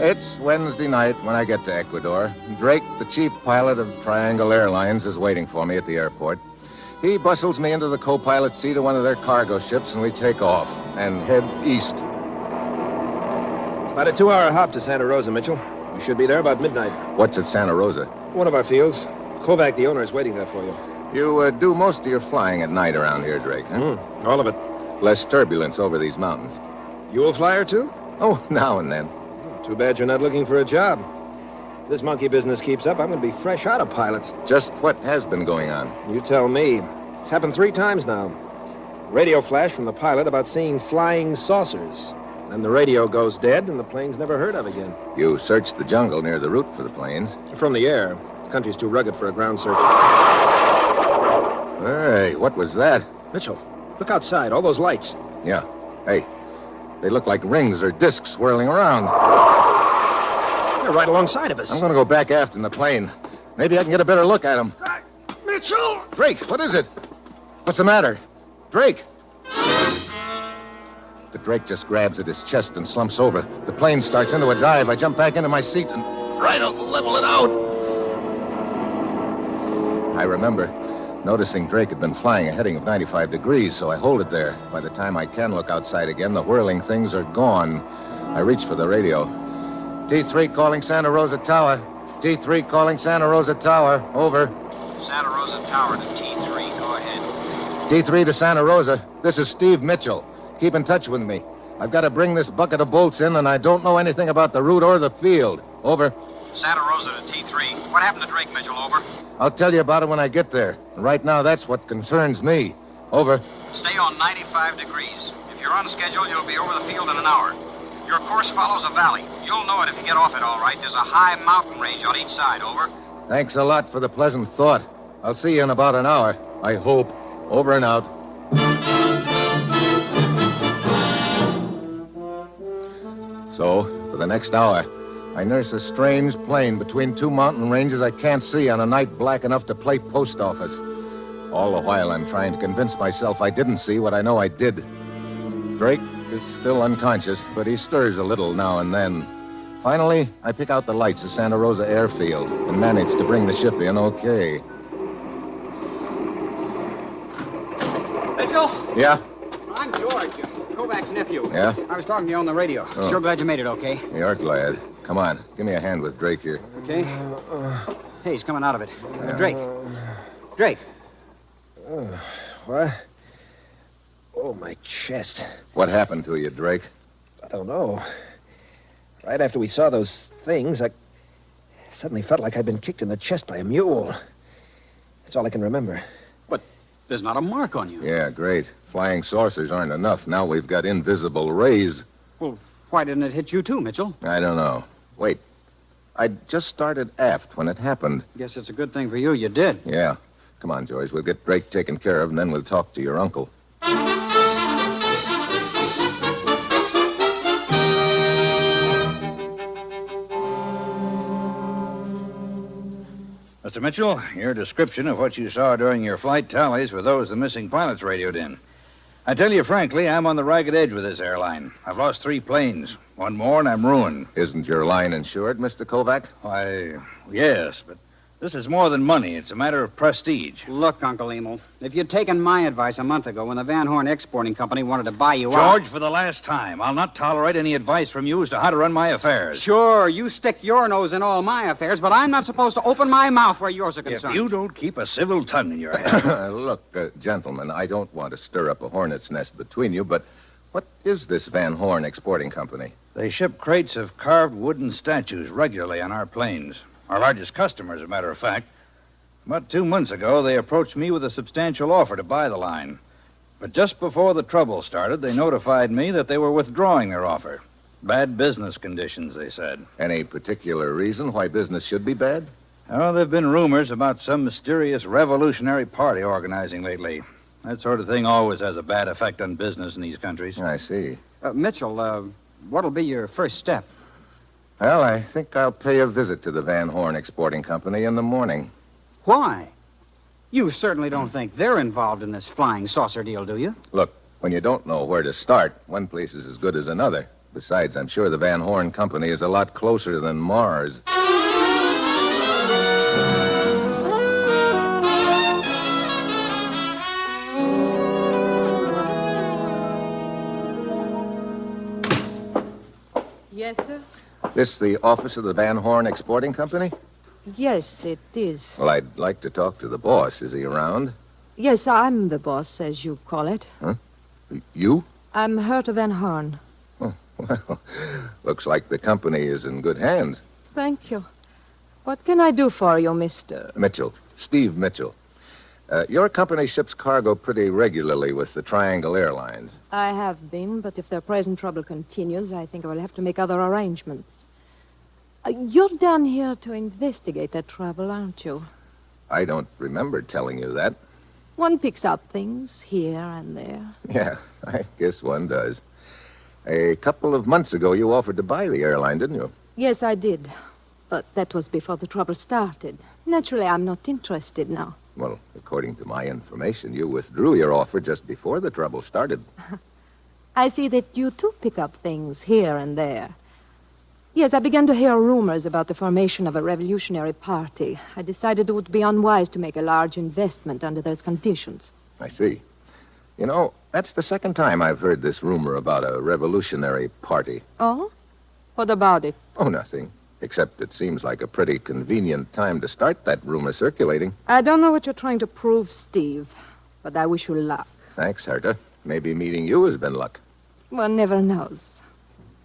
It's Wednesday night when I get to Ecuador. Drake, the chief pilot of Triangle Airlines, is waiting for me at the airport. He bustles me into the co-pilot seat of one of their cargo ships, and we take off and head east. It's about a 2-hour hop to Santa Rosa, Mitchell. You should be there about midnight. What's at Santa Rosa? One of our fields. Kovac, the owner, is waiting there for you. You do most of your flying at night around here, Drake, huh? All of it. Less turbulence over these mountains. You a flyer, too? Oh, now and then. Too bad you're not looking for a job. If this monkey business keeps up, I'm going to be fresh out of pilots. Just what has been going on? You tell me. It's happened 3 times now. Radio flash from the pilot about seeing flying saucers. Then the radio goes dead, and the plane's never heard of again. You searched the jungle near the route for the planes? From the air. The country's too rugged for a ground search. Hey, what was that? Mitchell, look outside. All those lights. Yeah. Hey, they look like rings or discs swirling around. They're right alongside of us. I'm going to go back aft in the plane. Maybe I can get a better look at them. Mitchell! Drake, what is it? What's the matter? Drake! The Drake just grabs at his chest and slumps over. The plane starts into a dive. I jump back into my seat and try to level it out. I remember noticing Drake had been flying a heading of 95 degrees, so I hold it there. By the time I can look outside again, the whirling things are gone. I reach for the radio. T3 calling Santa Rosa Tower. T3 calling Santa Rosa Tower. Over. Santa Rosa Tower to T3. Go ahead. T3 to Santa Rosa. This is Steve Mitchell. Keep in touch with me. I've got to bring this bucket of bolts in, and I don't know anything about the route or the field. Over. Santa Rosa to T3. What happened to Drake, Mitchell? Over. I'll tell you about it when I get there. And right now, that's what concerns me. Over. Stay on 95 degrees. If you're on schedule, you'll be over the field in an hour. Your course follows a valley. You'll know it if you get off it all right. There's a high mountain range on each side. Over. Thanks a lot for the pleasant thought. I'll see you in about an hour. I hope. Over and out. So, for the next hour, I nurse a strange plane between two mountain ranges I can't see on a night black enough to play post office. All the while, I'm trying to convince myself I didn't see what I know I did. Drake is still unconscious, but he stirs a little now and then. Finally, I pick out the lights of Santa Rosa Airfield and manage to bring the ship in okay. Mitchell? Yeah? I'm George, Kovac's nephew. Yeah? I was talking to you on the radio. Oh. Sure glad you made it okay. You're glad. Come on, give me a hand with Drake here. Okay. Hey, he's coming out of it. Drake. Drake. What? Oh, my chest. What happened to you, Drake? I don't know. Right after we saw those things, I suddenly felt like I'd been kicked in the chest by a mule. That's all I can remember. But there's not a mark on you. Yeah, great. Flying saucers aren't enough. Now we've got invisible rays. Well, why didn't it hit you too, Mitchell? I don't know. Wait. I just started aft when it happened. Guess it's a good thing for you you did. Yeah. Come on, George. We'll get Drake taken care of, and then we'll talk to your uncle. Mr. Mitchell, your description of what you saw during your flight tallies with those the missing pilots radioed in. I tell you frankly, I'm on the ragged edge with this airline. I've lost 3 planes. One more and I'm ruined. Isn't your line insured, Mr. Kovac? Why, yes, but this is more than money. It's a matter of prestige. Look, Uncle Emil, if you'd taken my advice a month ago when the Van Horn Exporting Company wanted to buy you out... George, for the last time, I'll not tolerate any advice from you as to how to run my affairs. Sure, you stick your nose in all my affairs, but I'm not supposed to open my mouth where yours are concerned. If you don't keep a civil tongue in your head... Look, gentlemen, I don't want to stir up a hornet's nest between you, but what is this Van Horn Exporting Company? They ship crates of carved wooden statues regularly on our planes. Our largest customer, as a matter of fact. About 2 months ago, they approached me with a substantial offer to buy the line. But just before the trouble started, they notified me that they were withdrawing their offer. Bad business conditions, they said. Any particular reason why business should be bad? Oh, there have been rumors about some mysterious revolutionary party organizing lately. That sort of thing always has a bad effect on business in these countries. I see. Mitchell, what'll be your first step? Well, I think I'll pay a visit to the Van Horn Exporting Company in the morning. Why? You certainly don't think they're involved in this flying saucer deal, do you? Look, when you don't know where to start, one place is as good as another. Besides, I'm sure the Van Horn Company is a lot closer than Mars. Yes, sir? This the office of the Van Horn Exporting Company? Yes, it is. Well, I'd like to talk to the boss. Is he around? Yes, I'm the boss, as you call it. Huh? You? I'm Herta Van Horn. Oh, well, looks like the company is in good hands. Thank you. What can I do for you, Mr. Mitchell. Steve Mitchell. Your company ships cargo pretty regularly with the Triangle Airlines. I have been, but if their present trouble continues, I think I will have to make other arrangements. You're down here to investigate that trouble, aren't you? I don't remember telling you that. One picks up things here and there. Yeah, I guess one does. A couple of months ago, you offered to buy the airline, didn't you? Yes, I did. But that was before the trouble started. Naturally, I'm not interested now. Well, according to my information, you withdrew your offer just before the trouble started. I see that you, too, pick up things here and there. Yes, I began to hear rumors about the formation of a revolutionary party. I decided it would be unwise to make a large investment under those conditions. I see. You know, that's the second time I've heard this rumor about a revolutionary party. Oh? What about it? Oh, nothing. Except it seems like a pretty convenient time to start that rumor circulating. I don't know what you're trying to prove, Steve, but I wish you luck. Thanks, Herta. Maybe meeting you has been luck. One never knows.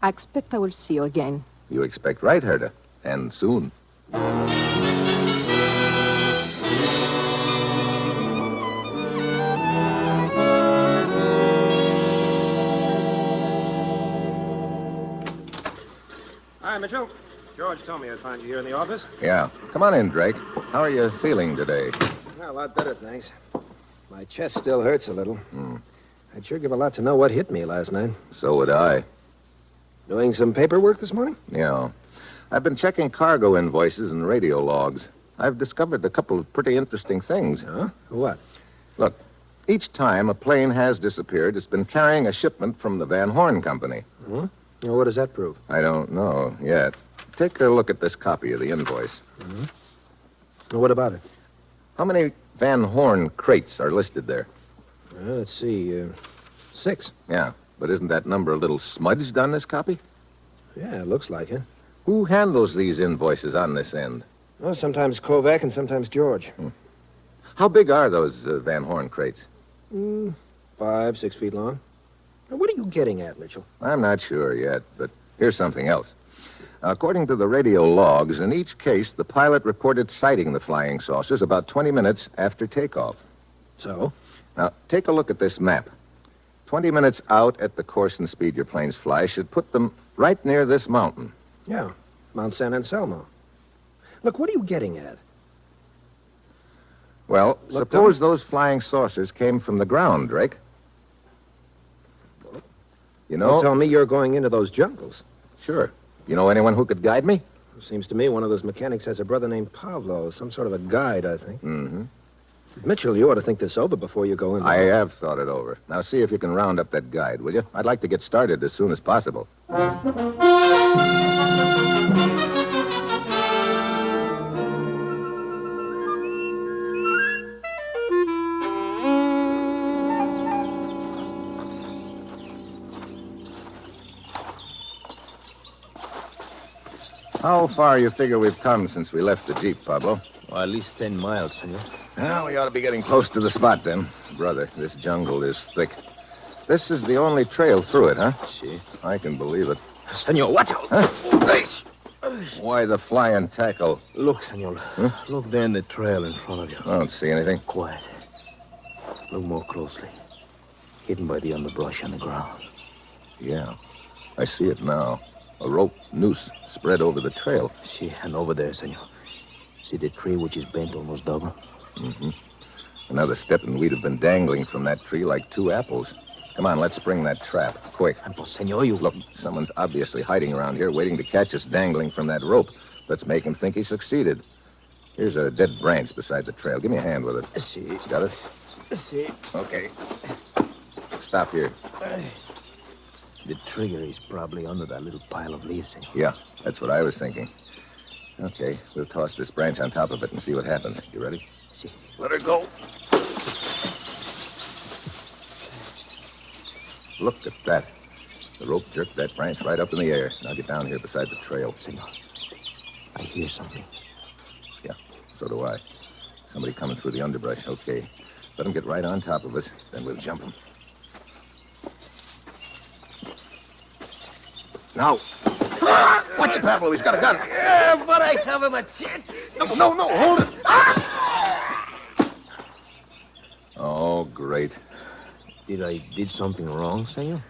I expect I will see you again. You expect right, Herta. And soon. Hi, Mitchell. George told me I'd find you here in the office. Yeah. Come on in, Drake. How are you feeling today? Well, a lot better, thanks. My chest still hurts a little. I'd sure give a lot to know what hit me last night. So would I. Doing some paperwork this morning? Yeah. I've been checking cargo invoices and radio logs. I've discovered a couple of pretty interesting things. Huh? What? Look, each time a plane has disappeared, it's been carrying a shipment from the Van Horn Company. Well, what does that prove? I don't know yet. Take a look at this copy of the invoice. Well, what about it? How many Van Horn crates are listed there? Let's see. 6. Yeah, but isn't that number a little smudged on this copy? Yeah, it looks like it. Who handles these invoices on this end? Well, sometimes Kovac and sometimes George. How big are those Van Horn crates? 5, 6 feet long. Now, what are you getting at, Mitchell? I'm not sure yet, but here's something else. According to the radio logs, in each case, the pilot reported sighting the flying saucers about 20 minutes after takeoff. So? Now, take a look at this map. 20 minutes out at the course and speed your planes fly should put them right near this mountain. Yeah, Mount San Anselmo. Look, what are you getting at? Well, suppose those flying saucers came from the ground, Drake. You know... You tell me you're going into those jungles. Sure. You know anyone who could guide me? Seems to me one of those mechanics has a brother named Pavlo, some sort of a guide, I think. Mm-hmm. Mitchell, you ought to think this over before you go in. I have thought it over. Now see if you can round up that guide, will you? I'd like to get started as soon as possible. How far you figure we've come since we left the Jeep, Pablo? Well, at least 10 miles, senor. Well, we ought to be getting close to the spot, then. Brother, this jungle is thick. This is the only trail through it, huh? Si. I can believe it. Senor, watch out! Huh? Hey! Why the flying tackle? Look, senor. Huh? Look there in the trail in front of you. I don't see anything. Quiet. Look more closely. Hidden by the underbrush on the ground. Yeah, I see it now. A rope noose spread over the trail. See, and over there, senor. See the tree which is bent almost double? Mm-hmm. Another step and we'd have been dangling from that tree like 2 apples. Come on, let's spring that trap. Quick. Pues, senor, you... Look, someone's obviously hiding around here, waiting to catch us dangling from that rope. Let's make him think he succeeded. Here's a dead branch beside the trail. Give me a hand with it. See. Got it? See. Okay. Stop here. The trigger is probably under that little pile of leaves, senor. Yeah, that's what I was thinking. Okay, we'll toss this branch on top of it and see what happens. You ready? See. Let her go. Look at that. The rope jerked that branch right up in the air. Now get down here beside the trail. Senor, I hear something. Yeah, so do I. Somebody coming through the underbrush. Okay. Let him get right on top of us, then we'll jump him. Now. Watch it, Pablo. He's got a gun. Yeah, but I have him a chance. No, hold it. Oh, great. Did something wrong, senor?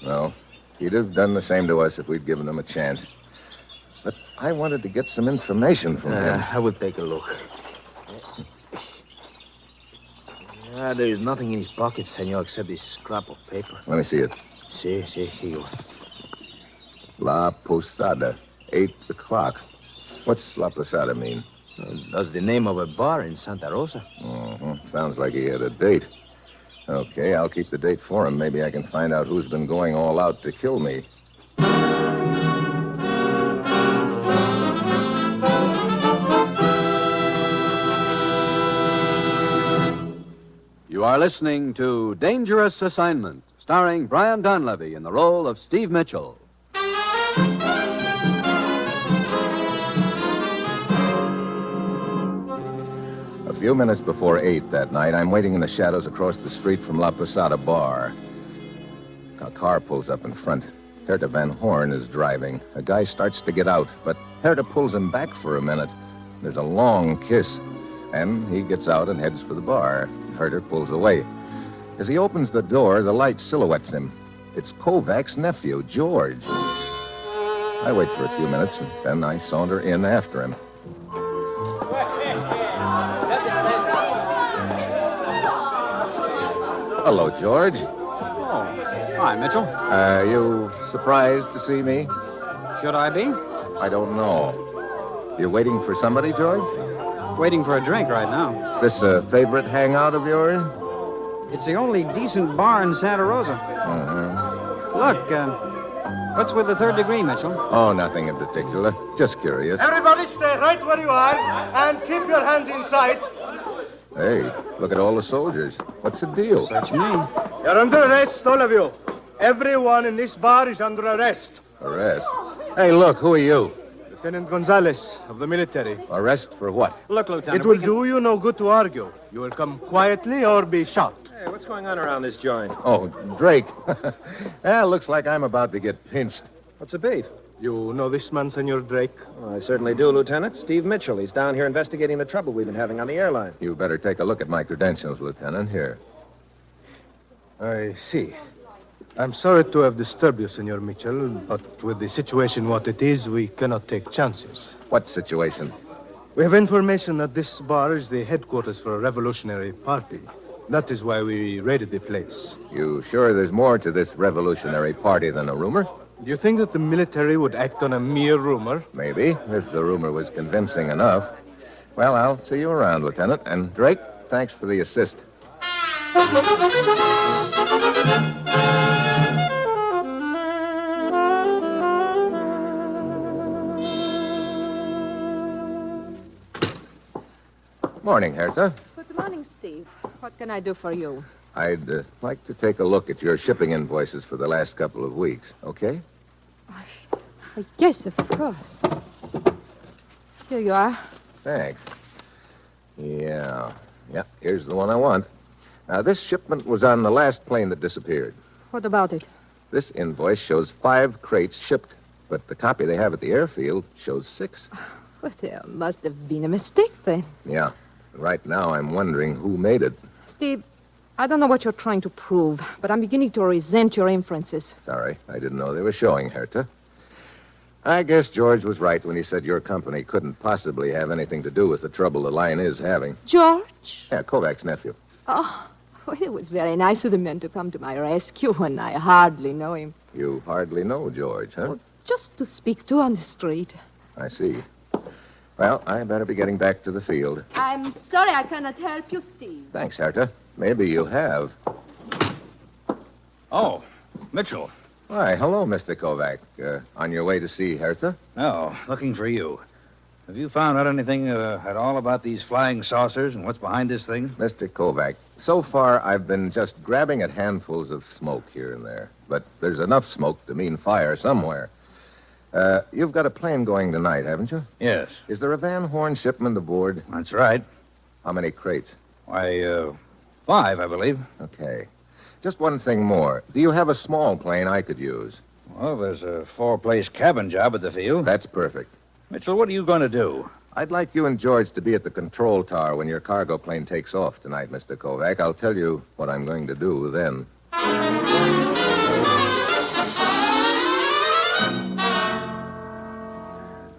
No. He'd have done the same to us if we'd given him a chance. But I wanted to get some information from him. I will take a look. There is nothing in his pocket, senor, except this scrap of paper. Let me see it. See, here you are. La Posada, 8 o'clock. What's La Posada mean? That's the name of a bar in Santa Rosa. Mm-hmm. Sounds like he had a date. Okay, I'll keep the date for him. Maybe I can find out who's been going all out to kill me. You are listening to Dangerous Assignment, starring Brian Donlevy in the role of Steve Mitchell. few minutes before 8 that night, I'm waiting in the shadows across the street from La Posada Bar. A car pulls up in front. Herta Van Horn is driving. A guy starts to get out, but Herta pulls him back for a minute. There's a long kiss, and he gets out and heads for the bar. Herta pulls away. As he opens the door, the light silhouettes him. It's Kovac's nephew, George. I wait for a few minutes, and then I saunter in after him. Hello, George. Oh, hi, Mitchell. You surprised to see me? Should I be? I don't know. You waiting for somebody, George? Waiting for a drink right now. This a favorite hangout of yours? It's the only decent bar in Santa Rosa. Mm-hmm. Look, what's with the third degree, Mitchell? Oh, nothing in particular. Just curious. Everybody stay right where you are and keep your hands in sight. Hey, look at all the soldiers. What's the deal? Search me. You're under arrest, all of you. Everyone in this bar is under arrest. Arrest? Hey, look, who are you? Lieutenant Gonzalez of the military. Arrest for what? Look, Lieutenant. It will do you no good to argue. You will come quietly or be shot. Hey, what's going on around this joint? Oh, Drake. Well, looks like I'm about to get pinched. What's the beat? You know this man, Senor Drake? Oh, I certainly do, Lieutenant. Steve Mitchell. He's down here investigating the trouble we've been having on the airline. You better take a look at my credentials, Lieutenant. Here. I see. I'm sorry to have disturbed you, Senor Mitchell, but with the situation what it is, we cannot take chances. What situation? We have information that this bar is the headquarters for a revolutionary party. That is why we raided the place. You sure there's more to this revolutionary party than a rumor? Do you think that the military would act on a mere rumor? Maybe, if the rumor was convincing enough. Well, I'll see you around, Lieutenant. And Drake, thanks for the assist. Morning, Herta. Good morning, Steve. What can I do for you? I'd like to take a look at your shipping invoices for the last couple of weeks, okay? Yes, of course. Here you are. Thanks. Yeah, here's the one I want. Now, this shipment was on the last plane that disappeared. What about it? This invoice shows 5 crates shipped, but the copy they have at the airfield shows 6. Well, there must have been a mistake then. Yeah. Right now, I'm wondering who made it. Steve, I don't know what you're trying to prove, but I'm beginning to resent your inferences. Sorry, I didn't know they were showing, Herta. I guess George was right when he said your company couldn't possibly have anything to do with the trouble the line is having. George? Yeah, Kovac's nephew. Oh, well, it was very nice of the men to come to my rescue when I hardly know him. You hardly know George, huh? Well, just to speak to on the street. I see. Well, I better be getting back to the field. I'm sorry I cannot help you, Steve. Thanks, Herta. Maybe you have. Oh, Mitchell. Why, hello, Mr. Kovac. On your way to see Herta? No, looking for you. Have you found out anything at all about these flying saucers and what's behind this thing? Mr. Kovac, so far I've been just grabbing at handfuls of smoke here and there. But there's enough smoke to mean fire somewhere. You've got a plane going tonight, haven't you? Yes. Is there a Van Horn shipment aboard? That's right. How many crates? Why, 5, I believe. Okay. Just one thing more. Do you have a small plane I could use? Well, there's a 4-place cabin job at the field. That's perfect. Mitchell, what are you going to do? I'd like you and George to be at the control tower when your cargo plane takes off tonight, Mr. Kovac. I'll tell you what I'm going to do then.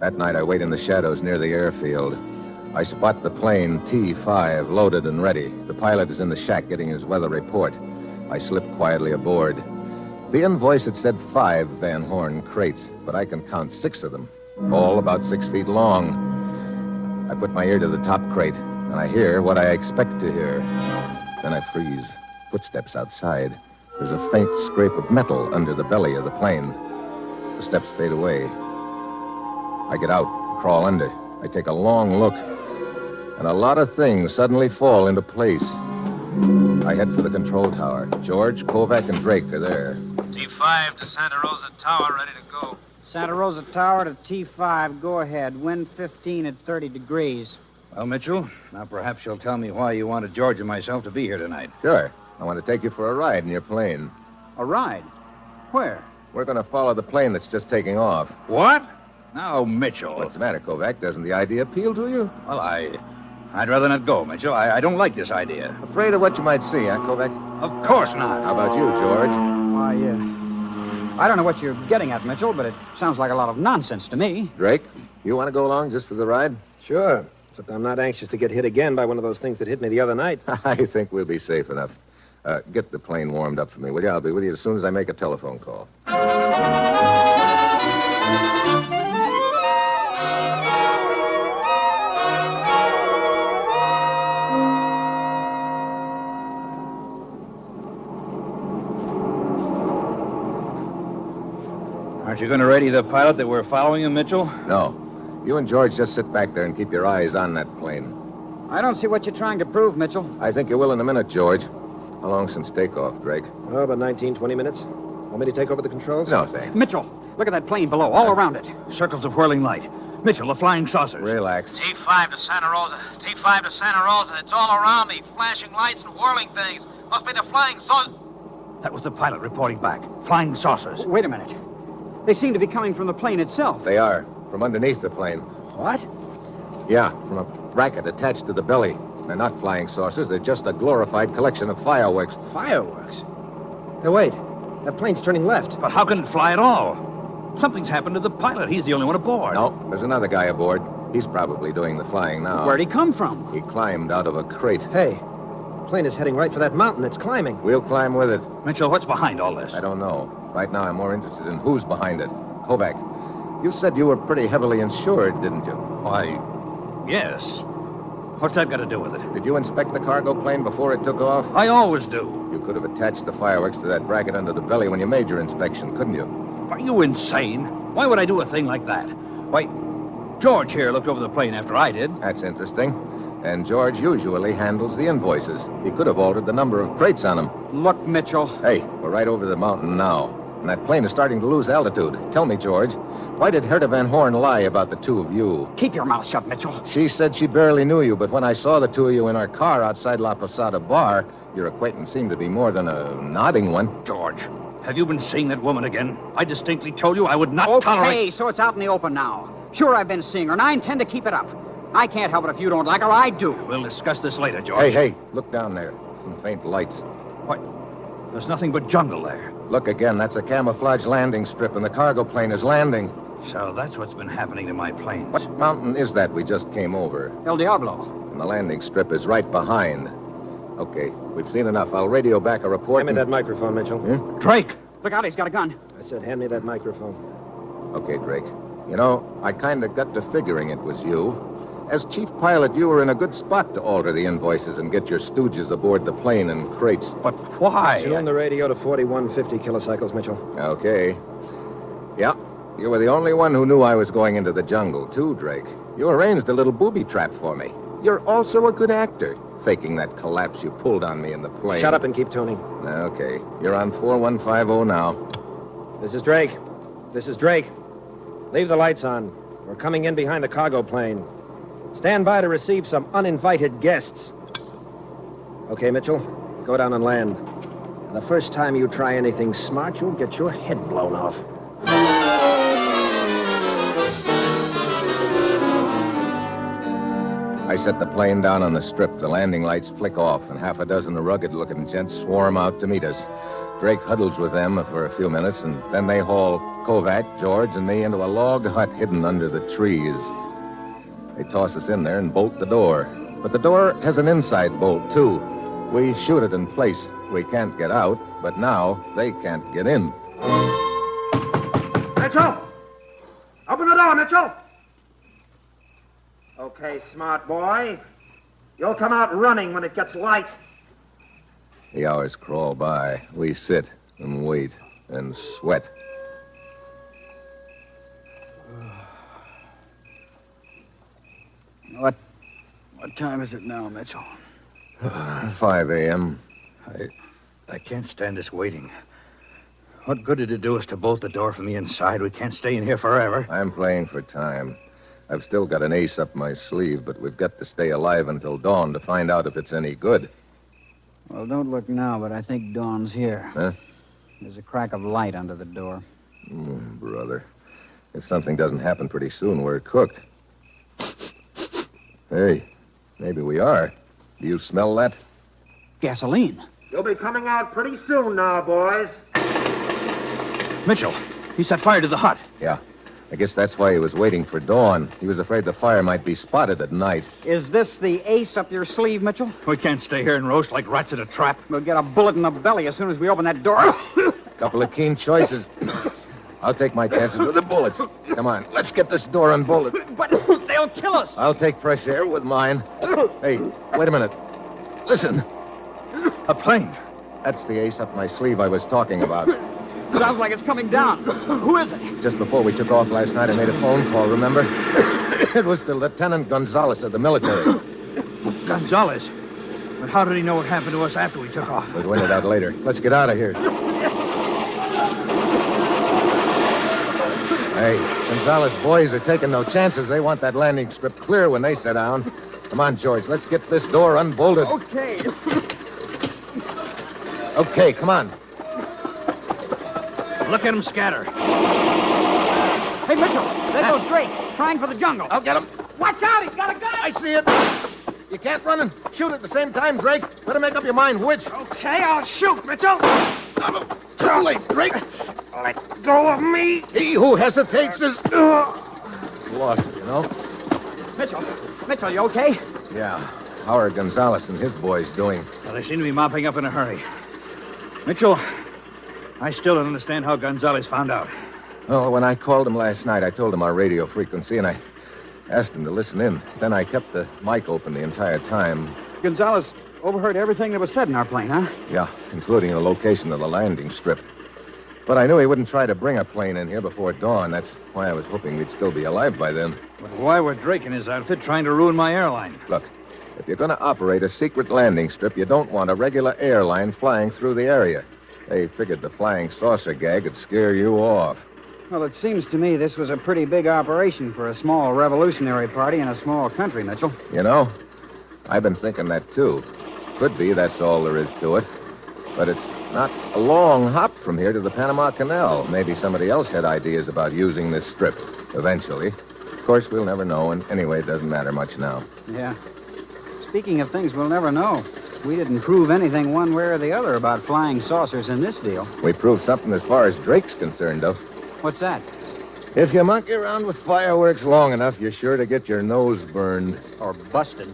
That night, I wait in the shadows near the airfield. I spot the plane T-5 loaded and ready. The pilot is in the shack getting his weather report. I slip quietly aboard. The invoice had said 5 Van Horn crates, but I can count 6 of them, all about 6 feet long. I put my ear to the top crate, and I hear what I expect to hear. Then I freeze. Footsteps outside. There's a faint scrape of metal under the belly of the plane. The steps fade away. I get out, crawl under. I take a long look, and a lot of things suddenly fall into place. I head for the control tower. George, Kovac, and Drake are there. T5 to Santa Rosa Tower, ready to go. Santa Rosa Tower to T5, go ahead. Wind 15 at 30 degrees. Well, Mitchell, now perhaps you'll tell me why you wanted George and myself to be here tonight. Sure. I want to take you for a ride in your plane. A ride? Where? We're going to follow the plane that's just taking off. What? Now, Mitchell. What's the matter, Kovac? Doesn't the idea appeal to you? Well, I'd rather not go, Mitchell. I don't like this idea. Afraid of what you might see, huh, Kovac? Of course not. How about you, George? Why, I don't know what you're getting at, Mitchell, but it sounds like a lot of nonsense to me. Drake, you want to go along just for the ride? Sure. Except I'm not anxious to get hit again by one of those things that hit me the other night. I think we'll be safe enough. Get the plane warmed up for me, will you? I'll be with you as soon as I make a telephone call. Aren't you going to radio the pilot that we're following him, Mitchell? No. You and George just sit back there and keep your eyes on that plane. I don't see what you're trying to prove, Mitchell. I think you will in a minute, George. How long since takeoff, Drake? Oh, about 19, 20 minutes. Want me to take over the controls? No, thanks. Mitchell, look at that plane below, all around it. Circles of whirling light. Mitchell, the flying saucers. Relax. Take 5 to Santa Rosa. Take 5 to Santa Rosa. It's all around me. Flashing lights and whirling things. Must be the flying saucers. That was the pilot reporting back. Flying saucers. Wait a minute. They seem to be coming from the plane itself. They are. From underneath the plane. What? Yeah, from a bracket attached to the belly. They're not flying saucers. They're just a glorified collection of fireworks. Fireworks? Hey, wait. That plane's turning left. But how can it fly at all? Something's happened to the pilot. He's the only one aboard. No, there's another guy aboard. He's probably doing the flying now. Where'd he come from? He climbed out of a crate. Hey, the plane is heading right for that mountain. It's climbing. We'll climb with it. Mitchell, what's behind all this? I don't know. Right now, I'm more interested in who's behind it. Kovac, you said you were pretty heavily insured, didn't you? Why, yes. What's that got to do with it? Did you inspect the cargo plane before it took off? I always do. You could have attached the fireworks to that bracket under the belly when you made your inspection, couldn't you? Are you insane? Why would I do a thing like that? Why, George here looked over the plane after I did. That's interesting. And George usually handles the invoices. He could have altered the number of crates on them. Look, Mitchell. Hey, we're right over the mountain now. And that plane is starting to lose altitude. Tell me, George, why did Herta Van Horn lie about the two of you? Keep your mouth shut, Mitchell. She said she barely knew you, but when I saw the two of you in our car outside La Posada Bar, your acquaintance seemed to be more than a nodding one. George, have you been seeing that woman again? I distinctly told you I would not Okay, tolerate... so it's out in the open now. Sure, I've been seeing her, and I intend to keep it up. I can't help it if you don't like her. I do. We'll discuss this later, George. Hey, look down there. Some faint lights. What? There's nothing but jungle there. Look again. That's a camouflage landing strip, and the cargo plane is landing. So that's what's been happening to my planes. What mountain is that we just came over? El Diablo. And the landing strip is right behind. Okay, we've seen enough. I'll radio back a report. Hand me that microphone, Mitchell. Drake! Look out, he's got a gun. I said hand me that microphone. Okay, Drake. You know, I kind of got to figuring it was you. As chief pilot, you were in a good spot to alter the invoices and get your stooges aboard the plane in crates. But why? Tune the radio to 4150 kilocycles, Mitchell. Okay. Yeah, you were the only one who knew I was going into the jungle, too, Drake. You arranged a little booby trap for me. You're also a good actor, faking that collapse you pulled on me in the plane. Shut up and keep tuning. Okay, you're on 4150 now. This is Drake. This is Drake. Leave the lights on. We're coming in behind the cargo plane. Stand by to receive some uninvited guests. Okay, Mitchell, go down and land. The first time you try anything smart, you'll get your head blown off. I set the plane down on the strip. The landing lights flick off, and half a dozen rugged-looking gents swarm out to meet us. Drake huddles with them for a few minutes, and then they haul Kovac, George, and me into a log hut hidden under the trees. They toss us in there and bolt the door. But the door has an inside bolt, too. We shoot it in place. We can't get out, but now they can't get in. Mitchell! Open the door, Mitchell! Okay, smart boy. You'll come out running when it gets light. The hours crawl by. We sit and wait and sweat. What time is it now, Mitchell? 5 a.m. I can't stand this waiting. What good did it do us to bolt the door from the inside? We can't stay in here forever. I'm playing for time. I've still got an ace up my sleeve, but we've got to stay alive until dawn to find out if it's any good. Well, don't look now, but I think Dawn's here. Huh? There's a crack of light under the door. Brother. If something doesn't happen pretty soon, we're cooked. Hey, maybe we are. Do you smell that? Gasoline. You'll be coming out pretty soon now, boys. Mitchell, he set fire to the hut. Yeah. I guess that's why he was waiting for dawn. He was afraid the fire might be spotted at night. Is this the ace up your sleeve, Mitchell? We can't stay here and roast like rats in a trap. We'll get a bullet in the belly as soon as we open that door. Couple of keen choices. I'll take my chances with the bullets. Come on, let's get this door unbolted. But they'll kill us. I'll take fresh air with mine. Hey, wait a minute. Listen. A plane. That's the ace up my sleeve I was talking about. Sounds like it's coming down. Who is it? Just before we took off last night, I made a phone call, remember? It was to Lieutenant Gonzalez of the military. Gonzalez? But how did he know what happened to us after we took off? We'll find it out later. Let's get out of here. Hey, Gonzalez boys are taking no chances. They want that landing strip clear when they sit down. Come on, George. Let's get this door unbolted. Okay. Okay, come on. Look at him scatter. Hey, Mitchell, there goes Drake, trying for the jungle. I'll get him. Watch out, he's got a gun. I see it. You can't run and shoot at the same time, Drake. Better make up your mind which. Okay, I'll shoot, Mitchell. Too late, Drake. Let go of me. He who hesitates is lost, you know. Mitchell, you okay? Yeah. How are Gonzalez and his boys doing? Well, they seem to be mopping up in a hurry. Mitchell, I still don't understand how Gonzalez found out. Well, when I called him last night, I told him our radio frequency, and I asked him to listen in. Then I kept the mic open the entire time. Gonzalez overheard everything that was said in our plane, huh? Yeah, including the location of the landing strip. But I knew he wouldn't try to bring a plane in here before dawn. That's why I was hoping we'd still be alive by then. But why were Drake and his outfit trying to ruin my airline? Look, if you're going to operate a secret landing strip, you don't want a regular airline flying through the area. They figured the flying saucer gag would scare you off. Well, it seems to me this was a pretty big operation for a small revolutionary party in a small country, Mitchell. You know, I've been thinking that, too. Could be that's all there is to it. But it's not a long hop from here to the Panama Canal. Maybe somebody else had ideas about using this strip eventually. Of course, we'll never know, and anyway, it doesn't matter much now. Yeah. Speaking of things we'll never know, we didn't prove anything one way or the other about flying saucers in this deal. We proved something as far as Drake's concerned, though. What's that? If you monkey around with fireworks long enough, you're sure to get your nose burned. Or busted.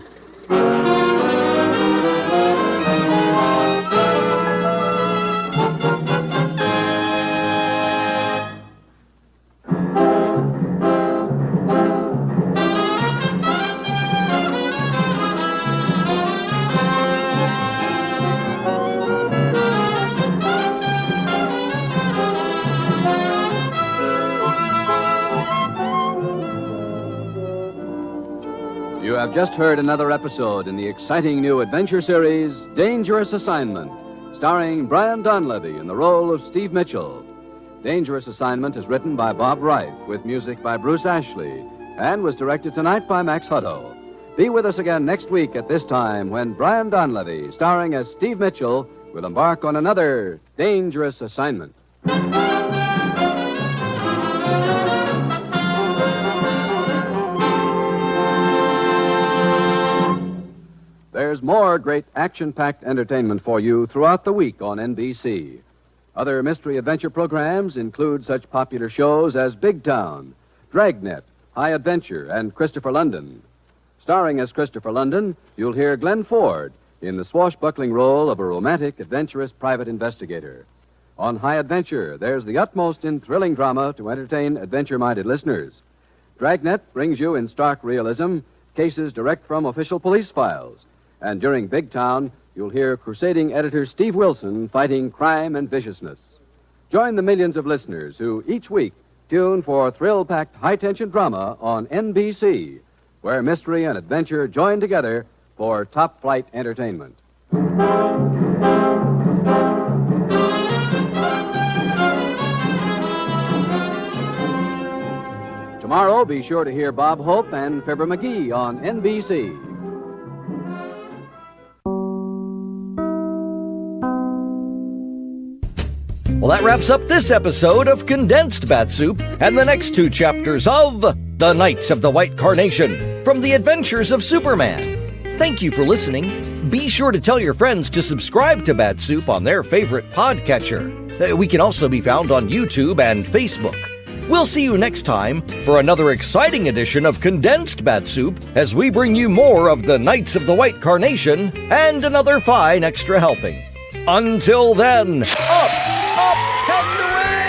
You have just heard another episode in the exciting new adventure series, Dangerous Assignment, starring Brian Donlevy in the role of Steve Mitchell. Dangerous Assignment is written by Bob Reif, with music by Bruce Ashley, and was directed tonight by Max Hutto. Be with us again next week at this time when Brian Donlevy, starring as Steve Mitchell, will embark on another Dangerous Assignment. There's more great action-packed entertainment for you throughout the week on NBC. Other mystery adventure programs include such popular shows as Big Town, Dragnet, High Adventure, and Christopher London. Starring as Christopher London, you'll hear Glenn Ford in the swashbuckling role of a romantic, adventurous private investigator. On High Adventure, there's the utmost in thrilling drama to entertain adventure-minded listeners. Dragnet brings you in stark realism cases direct from official police files. And during Big Town, you'll hear crusading editor Steve Wilson fighting crime and viciousness. Join the millions of listeners who each week tune for thrill-packed high-tension drama on NBC, where mystery and adventure join together for top-flight entertainment. Tomorrow, be sure to hear Bob Hope and Fibber McGee on NBC. Well, that wraps up this episode of Condensed Bat-Supe and the next 2 chapters of The Knights of the White Carnation from the Adventures of Superman. Thank you for listening. Be sure to tell your friends to subscribe to Bat-Supe on their favorite podcatcher. We can also be found on YouTube and Facebook. We'll see you next time for another exciting edition of Condensed Bat-Supe as we bring you more of the Knights of the White Carnation and another fine extra helping. Until then, up and away!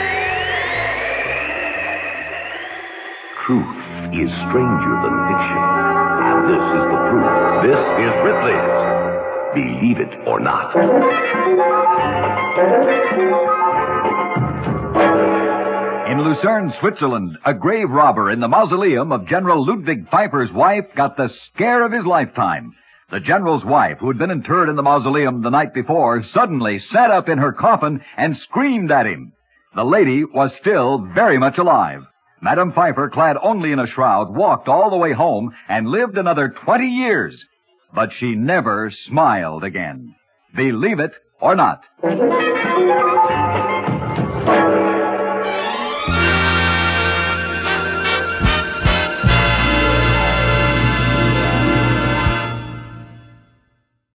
Truth is stranger than fiction, and this is the proof. This is Ripley's Believe It or Not. In Lucerne, Switzerland, a grave robber in the mausoleum of General Ludwig Pfeiffer's wife got the scare of his lifetime. The general's wife, who had been interred in the mausoleum the night before, suddenly sat up in her coffin and screamed at him. The lady was still very much alive. Madame Pfeiffer, clad only in a shroud, walked all the way home and lived another 20 years. But she never smiled again. Believe it or not.